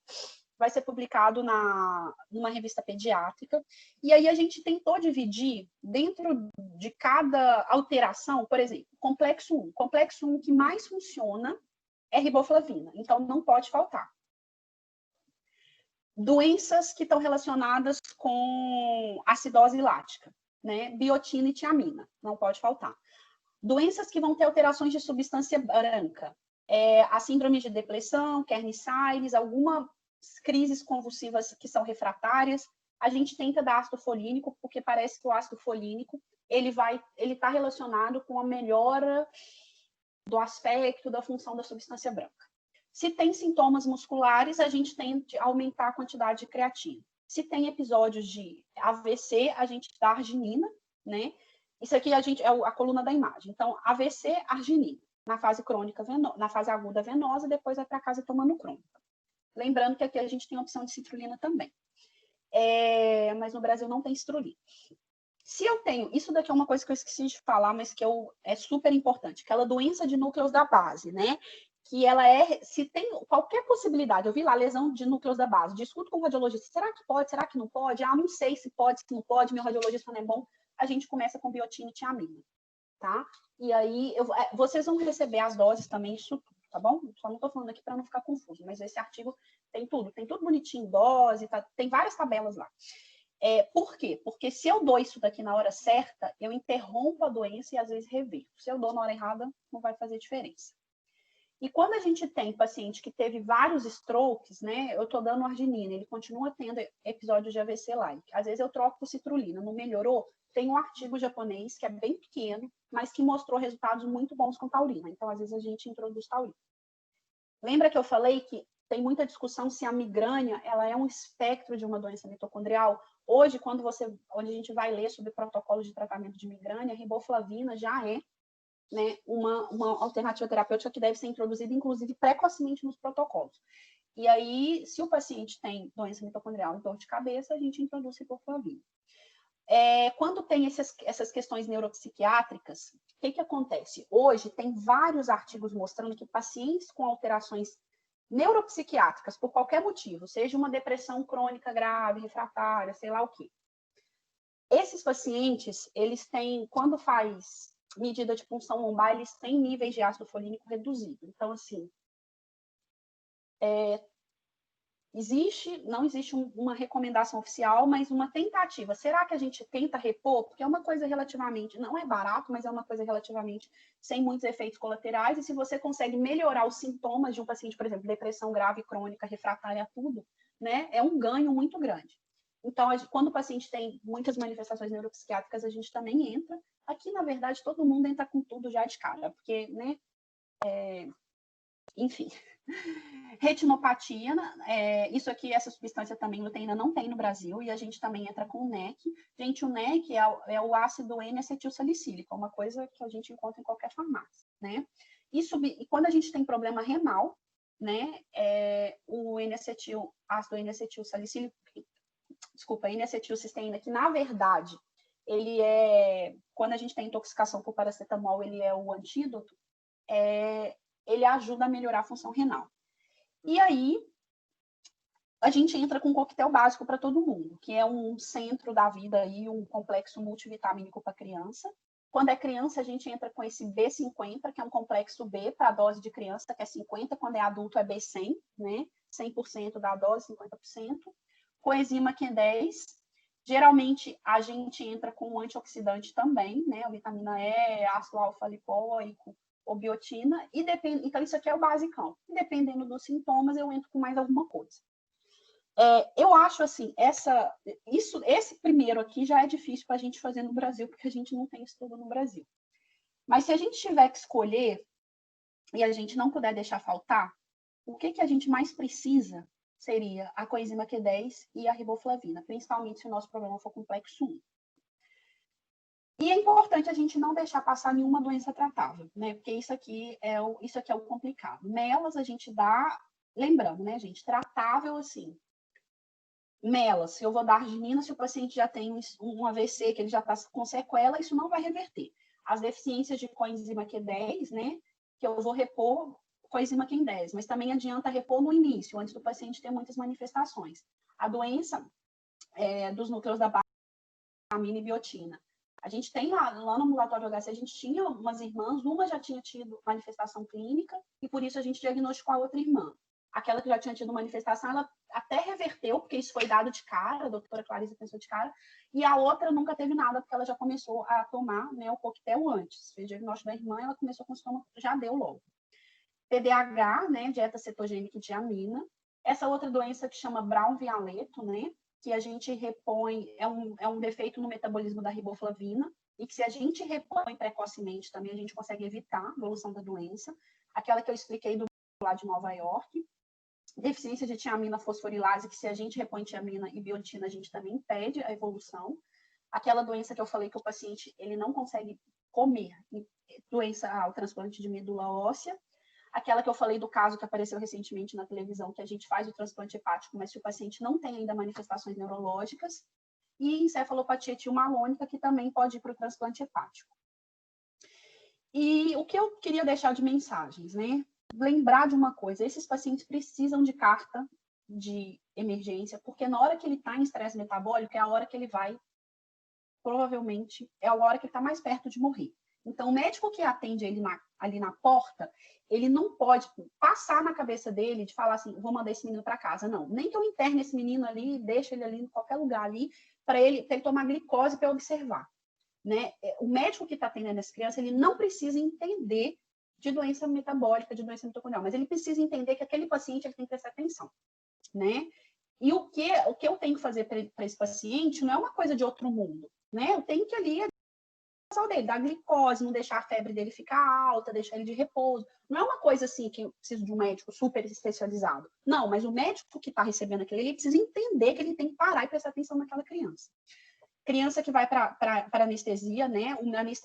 Vai ser publicado numa revista pediátrica. E aí a gente tentou dividir dentro de cada alteração, por exemplo, complexo 1. Complexo 1 que mais funciona é riboflavina. Então não pode faltar. Doenças que estão relacionadas com acidose lática, né? Biotina e tiamina, não pode faltar. Doenças que vão ter alterações de substância branca, a síndrome de depressão, Kearney-Sayre, algumas crises convulsivas que são refratárias, a gente tenta dar ácido folínico, porque parece que o ácido folínico ele está relacionado com a melhora do aspecto da função da substância branca. Se tem sintomas musculares, a gente tende a aumentar a quantidade de creatina. Se tem episódios de AVC, a gente dá arginina, né? Isso aqui é a coluna da imagem. Então, AVC, arginina. Na fase crônica, na fase aguda, venosa, depois vai para casa tomando crônica. Lembrando que aqui a gente tem a opção de citrulina também. Mas no Brasil não tem citrulina. Se eu tenho... Isso daqui é uma coisa que eu esqueci de falar, mas que é super importante. Aquela doença de núcleos da base, né? Que ela se tem qualquer possibilidade, eu vi lá lesão de núcleos da base, discuto com o radiologista, será que pode, será que não pode? Não sei se pode, se não pode, meu radiologista não é bom, a gente começa com biotina e tiamina, tá? E aí, vocês vão receber as doses também, isso tudo, tá bom? Só não tô falando aqui para não ficar confuso, mas esse artigo tem tudo bonitinho, dose, tem várias tabelas lá. Por quê? Porque se eu dou isso daqui na hora certa, eu interrompo a doença e às vezes reverto. Se eu dou na hora errada, não vai fazer diferença. E quando a gente tem paciente que teve vários strokes, né? Eu estou dando arginina, ele continua tendo episódios de AVC-like. Às vezes eu troco por citrulina, não melhorou? Tem um artigo japonês que é bem pequeno, mas que mostrou resultados muito bons com taurina. Então, às vezes, a gente introduz taurina. Lembra que eu falei que tem muita discussão se a migrânia ela é um espectro de uma doença mitocondrial? Hoje, onde a gente vai ler sobre protocolos de tratamento de migrânia, a riboflavina já é, né, uma alternativa terapêutica que deve ser introduzida, inclusive, precocemente nos protocolos. E aí, se o paciente tem doença mitocondrial e dor de cabeça, a gente introduz riboflavina. Quando tem essas questões neuropsiquiátricas, o que acontece? Hoje, tem vários artigos mostrando que pacientes com alterações neuropsiquiátricas, por qualquer motivo, seja uma depressão crônica grave, refratária, sei lá o quê, esses pacientes, eles têm, quando faz medida de punção lombar, eles têm níveis de ácido folínico reduzido. Então, assim, não existe uma recomendação oficial, mas uma tentativa. Será que a gente tenta repor? Porque é uma coisa relativamente, não é barato, mas é uma coisa relativamente sem muitos efeitos colaterais, e se você consegue melhorar os sintomas de um paciente, por exemplo, depressão grave, crônica, refratária a tudo, né, é um ganho muito grande. Então, quando o paciente tem muitas manifestações neuropsiquiátricas, a gente também entra. Aqui, na verdade, todo mundo entra com tudo já de cara, porque, né, enfim. Retinopatia, isso aqui, essa substância também luteína não tem no Brasil, e a gente também entra com o NEC. Gente, o NEC é o ácido N-acetilsalicílico, é uma coisa que a gente encontra em qualquer farmácia, né? E quando a gente tem problema renal, né, o ácido N-acetilsalicílico, desculpa, N-acetilcisteína, que na verdade, quando a gente tem intoxicação por paracetamol, ele é o antídoto, ele ajuda a melhorar a função renal. E aí, a gente entra com um coquetel básico para todo mundo, que é um centro da vida, aí, um complexo multivitamínico para criança. Quando é criança, a gente entra com esse B50, que é um complexo B para a dose de criança, que é 50, quando é adulto é B100, né? 100% da dose, 50%. Coenzima Q10. Geralmente, a gente entra com um antioxidante também, né? A vitamina E, ácido alfa-lipoico, ou biotina, então isso aqui é o basicão. Dependendo dos sintomas, eu entro com mais alguma coisa. Eu acho assim, esse primeiro aqui já é difícil para a gente fazer no Brasil, porque a gente não tem estudo no Brasil. Mas se a gente tiver que escolher, e a gente não puder deixar faltar, o que a gente mais precisa seria a coenzima Q10 e a riboflavina, principalmente se o nosso problema for complexo 1. E é importante a gente não deixar passar nenhuma doença tratável, né? Porque isso aqui é o complicado. Melas a gente dá, lembrando, né, gente, tratável assim. Melas, se eu vou dar arginina, se o paciente já tem um AVC, que ele já está com sequela, isso não vai reverter. As deficiências de coenzima Q10, né, que eu vou repor coenzima Q10, mas também adianta repor no início, antes do paciente ter muitas manifestações. A doença dos núcleos da vitamina e biotina. A gente tem lá no ambulatório HC, a gente tinha umas irmãs, uma já tinha tido manifestação clínica, e por isso a gente diagnosticou a outra irmã. Aquela que já tinha tido manifestação, ela até reverteu, porque isso foi dado de cara, a doutora Clarissa pensou de cara, e a outra nunca teve nada, porque ela já começou a tomar, né, o coquetel antes. Fez o diagnóstico da irmã, ela começou com o estômago, já deu logo. TDAH, né, dieta cetogênica e diamina. Essa outra doença que chama Brown-Vialeto, né, que a gente repõe, é um defeito no metabolismo da riboflavina, e que se a gente repõe precocemente também, a gente consegue evitar a evolução da doença. Aquela que eu expliquei do lá de Nova York. Deficiência de tiamina fosforilase, que se a gente repõe tiamina e biotina, a gente também impede a evolução. Aquela doença que eu falei que o paciente ele não consegue comer, doença ao transplante de medula óssea. Aquela que eu falei do caso que apareceu recentemente na televisão, que a gente faz o transplante hepático, mas se o paciente não tem ainda manifestações neurológicas, e encefalopatia etimalônica, que também pode ir para o transplante hepático. E o que eu queria deixar de mensagens, né? Lembrar de uma coisa, esses pacientes precisam de carta de emergência, porque na hora que ele está em estresse metabólico, é a hora que ele vai, provavelmente, é a hora que ele está mais perto de morrer. Então, o médico que atende ele ali na porta, ele não pode passar na cabeça dele de falar assim, vou mandar esse menino para casa. Não, nem que eu interne esse menino ali, deixe ele ali em qualquer lugar ali, para ele tomar glicose para observar. Né? O médico que está atendendo essa criança, ele não precisa entender de doença metabólica, de doença mitocondrial, mas ele precisa entender que aquele paciente ele tem que prestar atenção. Né? E o que eu tenho que fazer para esse paciente não é uma coisa de outro mundo. Né? Eu tenho que ali dele, dar glicose, não deixar a febre dele ficar alta, deixar ele de repouso. Não é uma coisa assim que eu preciso de um médico super especializado. Não, mas o médico que está recebendo aquilo, ele precisa entender que ele tem que parar e prestar atenção naquela criança. Criança que vai para anestesia, né?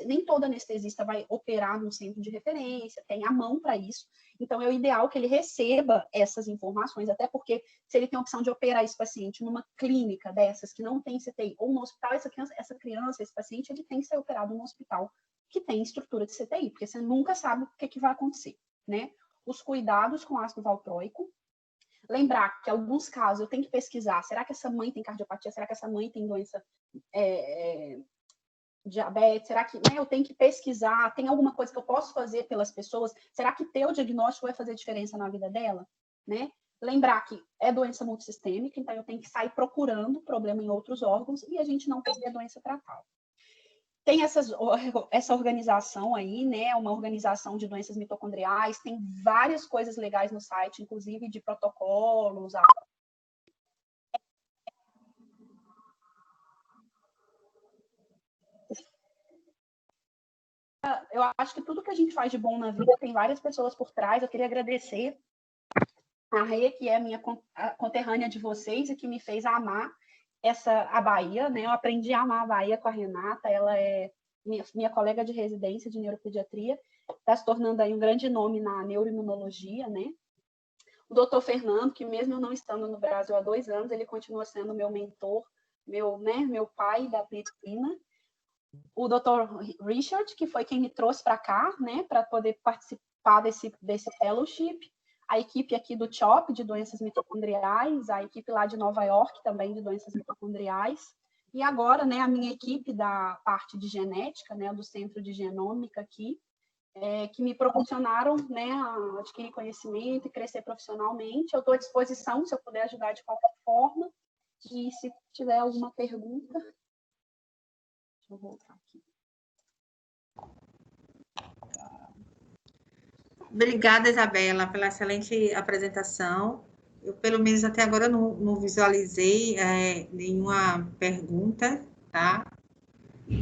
Nem todo anestesista vai operar num centro de referência, tem a mão para isso. Então, é o ideal que ele receba essas informações, até porque se ele tem a opção de operar esse paciente numa clínica dessas que não tem CTI, ou no hospital, essa criança, esse paciente, ele tem que ser operado num hospital que tem estrutura de CTI, porque você nunca sabe o que vai acontecer, né? Os cuidados com ácido valproico. Lembrar que, em alguns casos, eu tenho que pesquisar, será que essa mãe tem cardiopatia? Será que essa mãe tem doença diabetes? Será que eu tenho que pesquisar? Tem alguma coisa que eu posso fazer pelas pessoas? Será que ter o diagnóstico vai fazer diferença na vida dela? Né? Lembrar que é doença multissistêmica, então eu tenho que sair procurando problema em outros órgãos e a gente não perder a doença tratada. Tem essa organização aí, né? Uma organização de doenças mitocondriais, tem várias coisas legais no site, inclusive de protocolos. Eu acho que tudo que a gente faz de bom na vida tem várias pessoas por trás. Eu queria agradecer a Rê, que é a minha conterrânea de vocês e que me fez amar a Bahia, né? Eu aprendi a amar a Bahia com a Renata, ela é minha colega de residência de neuropediatria, está se tornando aí um grande nome na neuroimunologia, né? O doutor Fernando, que mesmo eu não estando no Brasil há 2 anos, ele continua sendo meu mentor, meu pai da medicina. O doutor Richard, que foi quem me trouxe para cá, né, para poder participar desse fellowship. A equipe aqui do CHOP, de doenças mitocondriais, a equipe lá de Nova York, também de doenças mitocondriais. E agora, né, a minha equipe da parte de genética, né, do Centro de Genômica aqui, que me proporcionaram, né, a adquirir conhecimento e crescer profissionalmente. Eu estou à disposição, se eu puder ajudar de qualquer forma. E se tiver alguma pergunta... Deixa eu voltar aqui. Obrigada, Isabela, pela excelente apresentação. Eu, pelo menos até agora, não visualizei nenhuma pergunta, tá?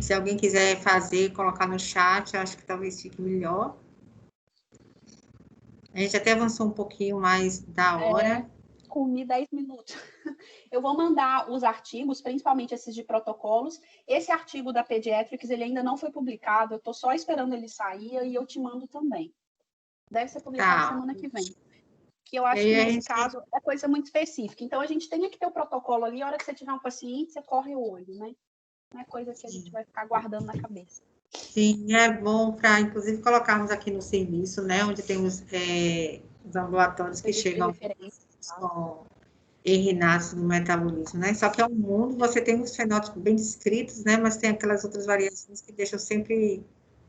Se alguém quiser fazer, colocar no chat, eu acho que talvez fique melhor. A gente até avançou um pouquinho mais da hora. Comi 10 minutos. Eu vou mandar os artigos, principalmente esses de protocolos. Esse artigo da Pediatrics, ele ainda não foi publicado, eu estou só esperando ele sair e eu te mando também. Deve ser publicado semana que vem. Que eu acho que nesse caso é coisa muito específica. Então, a gente tem que ter o protocolo ali, a hora que você tiver um paciente, você corre o olho, né? Não é coisa que a gente vai ficar guardando na cabeça. Sim, é bom para, inclusive, colocarmos aqui no serviço, né? Onde tem os ambulatórios que chegam com erinatos do metabolismo, né? Só que é um mundo, você tem os fenótipos bem descritos, né? Mas tem aquelas outras variações que deixam sempre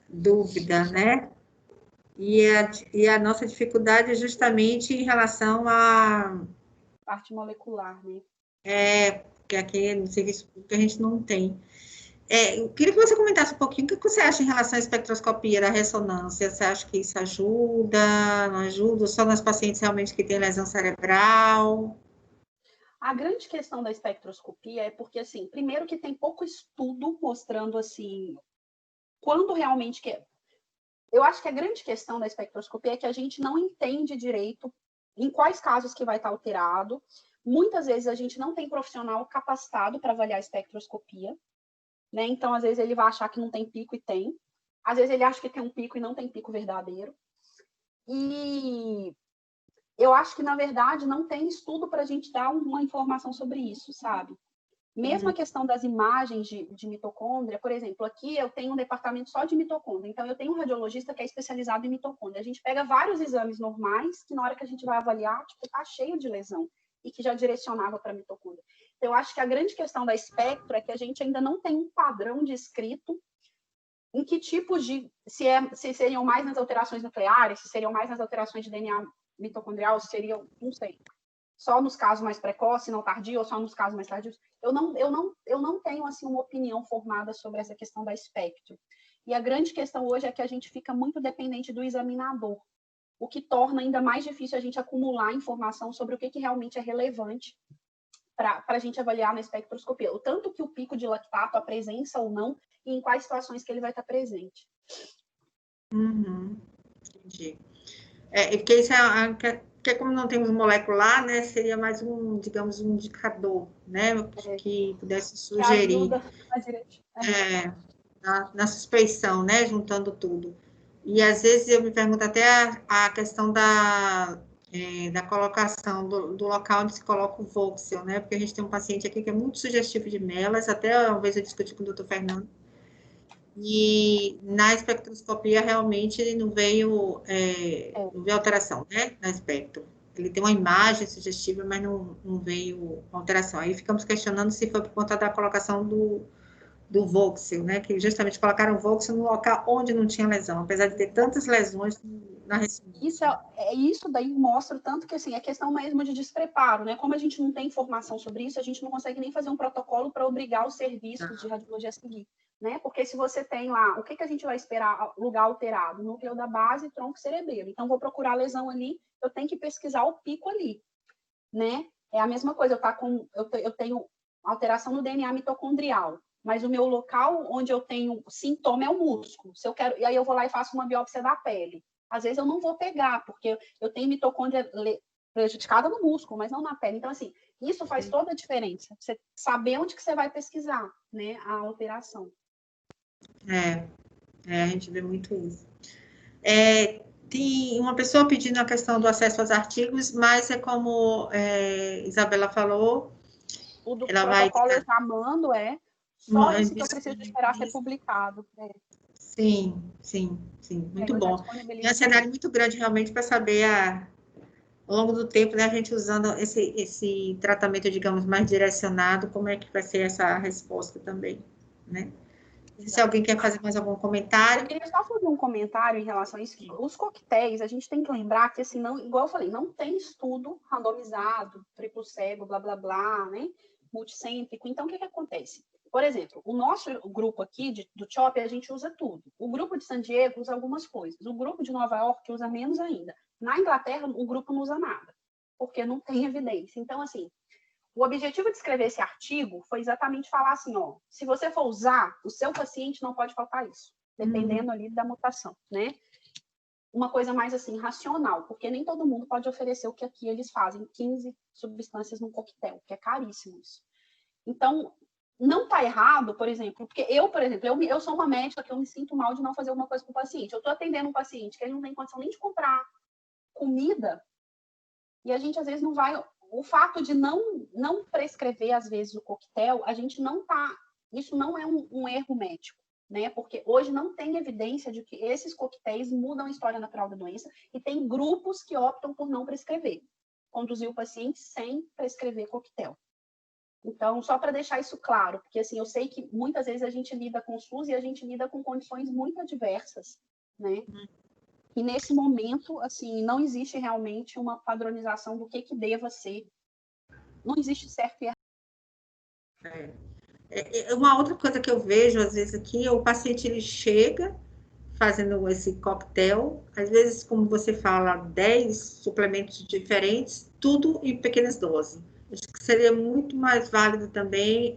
dúvida, né? E a nossa dificuldade é justamente em relação à parte molecular, né? Porque aqui no serviço público a gente não tem. Eu queria que você comentasse um pouquinho o que você acha em relação à espectroscopia da ressonância. Você acha que isso ajuda, não ajuda? Só nas pacientes realmente que têm lesão cerebral? A grande questão da espectroscopia é porque, assim, primeiro que tem pouco estudo mostrando, assim, quando realmente que é. Eu acho que a grande questão da espectroscopia é que a gente não entende direito em quais casos que vai estar alterado. Muitas vezes a gente não tem profissional capacitado para avaliar a espectroscopia, né? Então, às vezes, ele vai achar que não tem pico e tem. Às vezes, ele acha que tem um pico e não tem pico verdadeiro. E eu acho que, na verdade, não tem estudo para a gente dar uma informação sobre isso, sabe? Mesmo a questão das imagens de mitocôndria, por exemplo, aqui eu tenho um departamento só de mitocôndria, então eu tenho um radiologista que é especializado em mitocôndria. A gente pega vários exames normais que na hora que a gente vai avaliar, tipo, tá cheio de lesão e que já direcionava para mitocôndria. Então, eu acho que a grande questão da espectro é que a gente ainda não tem um padrão descrito em que tipos de... Se seriam mais nas alterações nucleares, se seriam mais nas alterações de DNA mitocondrial, se seriam... não sei. Só nos casos mais precoces, não tardio, ou só nos casos mais tardios. Eu não tenho assim uma opinião formada sobre essa questão da espectro. E a grande questão hoje é que a gente fica muito dependente do examinador, o que torna ainda mais difícil a gente acumular informação sobre o que realmente é relevante para a gente avaliar na espectroscopia. O tanto que o pico de lactato, a presença ou não, e em quais situações que ele vai estar presente. Entendi. Porque isso porque como não temos molecular, né, seria mais um, digamos, um indicador, né, que pudesse sugerir na suspeição, né, juntando tudo. E às vezes eu me pergunto até a questão da colocação do local onde se coloca o voxel, né, porque a gente tem um paciente aqui que é muito sugestivo de melas, até uma vez eu discuti com o doutor Fernando, e na espectroscopia realmente não veio alteração, né, na espectro. Ele tem uma imagem sugestiva, mas não veio alteração. Aí ficamos questionando se foi por conta da colocação do do Voxel, né? Que justamente colocaram o Voxel no local onde não tinha lesão, apesar de ter tantas lesões na ressonância. Isso daí mostra tanto que, assim, é questão mesmo de despreparo, né? Como a gente não tem informação sobre isso, a gente não consegue nem fazer um protocolo para obrigar os serviços de radiologia a seguir, né? Porque se você tem lá, o que a gente vai esperar? Lugar alterado, núcleo da base, tronco cerebelo. Então, vou procurar a lesão ali, eu tenho que pesquisar o pico ali, né? É a mesma coisa, eu tenho alteração no DNA mitocondrial, mas o meu local onde eu tenho sintoma é o músculo. Se eu quero, e aí eu vou lá e faço uma biópsia da pele. Às vezes eu não vou pegar, porque eu tenho mitocôndria prejudicada no músculo, mas não na pele. Então, assim, isso faz toda a diferença. Você saber onde que você vai pesquisar, né, a alteração. A gente vê muito isso. Tem uma pessoa pedindo a questão do acesso aos artigos, mas é como Isabela falou, O do ela protocolo vai... eu já mando, só esse que eu preciso esperar ser publicado. Sim, muito bom. É um cenário muito grande, realmente, para saber, ao longo do tempo, né, a gente usando esse tratamento, digamos, mais direcionado, como é que vai ser essa resposta também, né? Se alguém quer fazer mais algum comentário. Eu queria só fazer um comentário em relação a isso. Os coquetéis, a gente tem que lembrar que, assim, não, igual eu falei, não tem estudo randomizado, triplo cego, blá, blá, blá, né? Multicêntrico. Então, o que acontece? Por exemplo, o nosso grupo aqui do CHOP, a gente usa tudo. O grupo de San Diego usa algumas coisas. O grupo de Nova York usa menos ainda. Na Inglaterra, o grupo não usa nada, porque não tem evidência. Então, assim, o objetivo de escrever esse artigo foi exatamente falar assim, ó, se você for usar, o seu paciente não pode faltar isso, dependendo ali da mutação, né? Uma coisa mais assim, racional, porque nem todo mundo pode oferecer o que aqui eles fazem, 15 substâncias num coquetel, que é caríssimo isso. Então, não está errado, por exemplo, porque eu sou uma médica que eu me sinto mal de não fazer alguma coisa com o paciente. Eu estou atendendo um paciente que ele não tem condição nem de comprar comida, e a gente às vezes não vai... O fato de não prescrever, às vezes, o coquetel, a gente não tá... Isso não é um erro médico, né? Porque hoje não tem evidência de que esses coquetéis mudam a história natural da doença e tem grupos que optam por não prescrever. Conduzir o paciente sem prescrever coquetel. Então, só para deixar isso claro, porque assim, eu sei que muitas vezes a gente lida com SUS e a gente lida com condições muito adversas, né? E nesse momento, assim, não existe realmente uma padronização do que deva ser. Não existe certo e errado. Uma outra coisa que eu vejo, às vezes, aqui, o paciente, ele chega fazendo esse coquetel, às vezes, como você fala, 10 suplementos diferentes, tudo em pequenas doses. Acho que seria muito mais válido também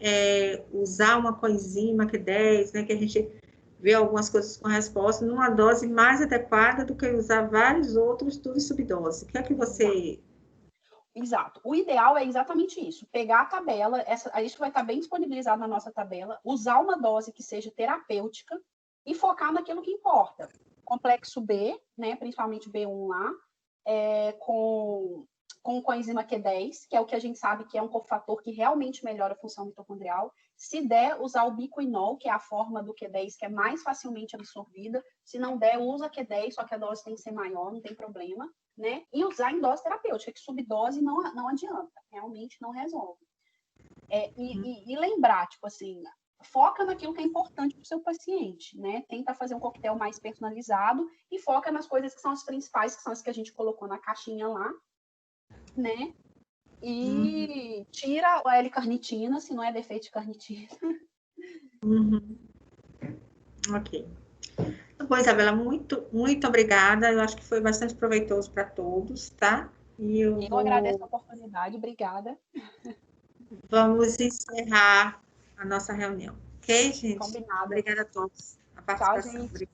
usar uma coenzima Q10, né, que a gente vê algumas coisas com resposta, numa dose mais adequada do que usar vários outros, tudo em subdose. O que é que você... Exato. O ideal é exatamente isso. Pegar a tabela, isso vai estar bem disponibilizado na nossa tabela, usar uma dose que seja terapêutica e focar naquilo que importa. Complexo B, né, principalmente B1 lá, com coenzima Q10, que é o que a gente sabe que é um cofator que realmente melhora a função mitocondrial. Se der, usar o biquinol, que é a forma do Q10 que é mais facilmente absorvida. Se não der, usa Q10, só que a dose tem que ser maior, não tem problema, né? E usar em dose terapêutica, que subdose não adianta, realmente não resolve. E lembrar, tipo assim, foca naquilo que é importante para o seu paciente, né? Tenta fazer um coquetel mais personalizado e foca nas coisas que são as principais, que são as que a gente colocou na caixinha lá, né? E tira a L-carnitina, se não é defeito de carnitina. Ok. Bom, Isabela, muito, muito obrigada. Eu acho que foi bastante proveitoso para todos, tá? E eu agradeço a oportunidade, obrigada. Vamos encerrar a nossa reunião, ok, gente? Combinado. Obrigada a todos. A participação. Tchau, gente.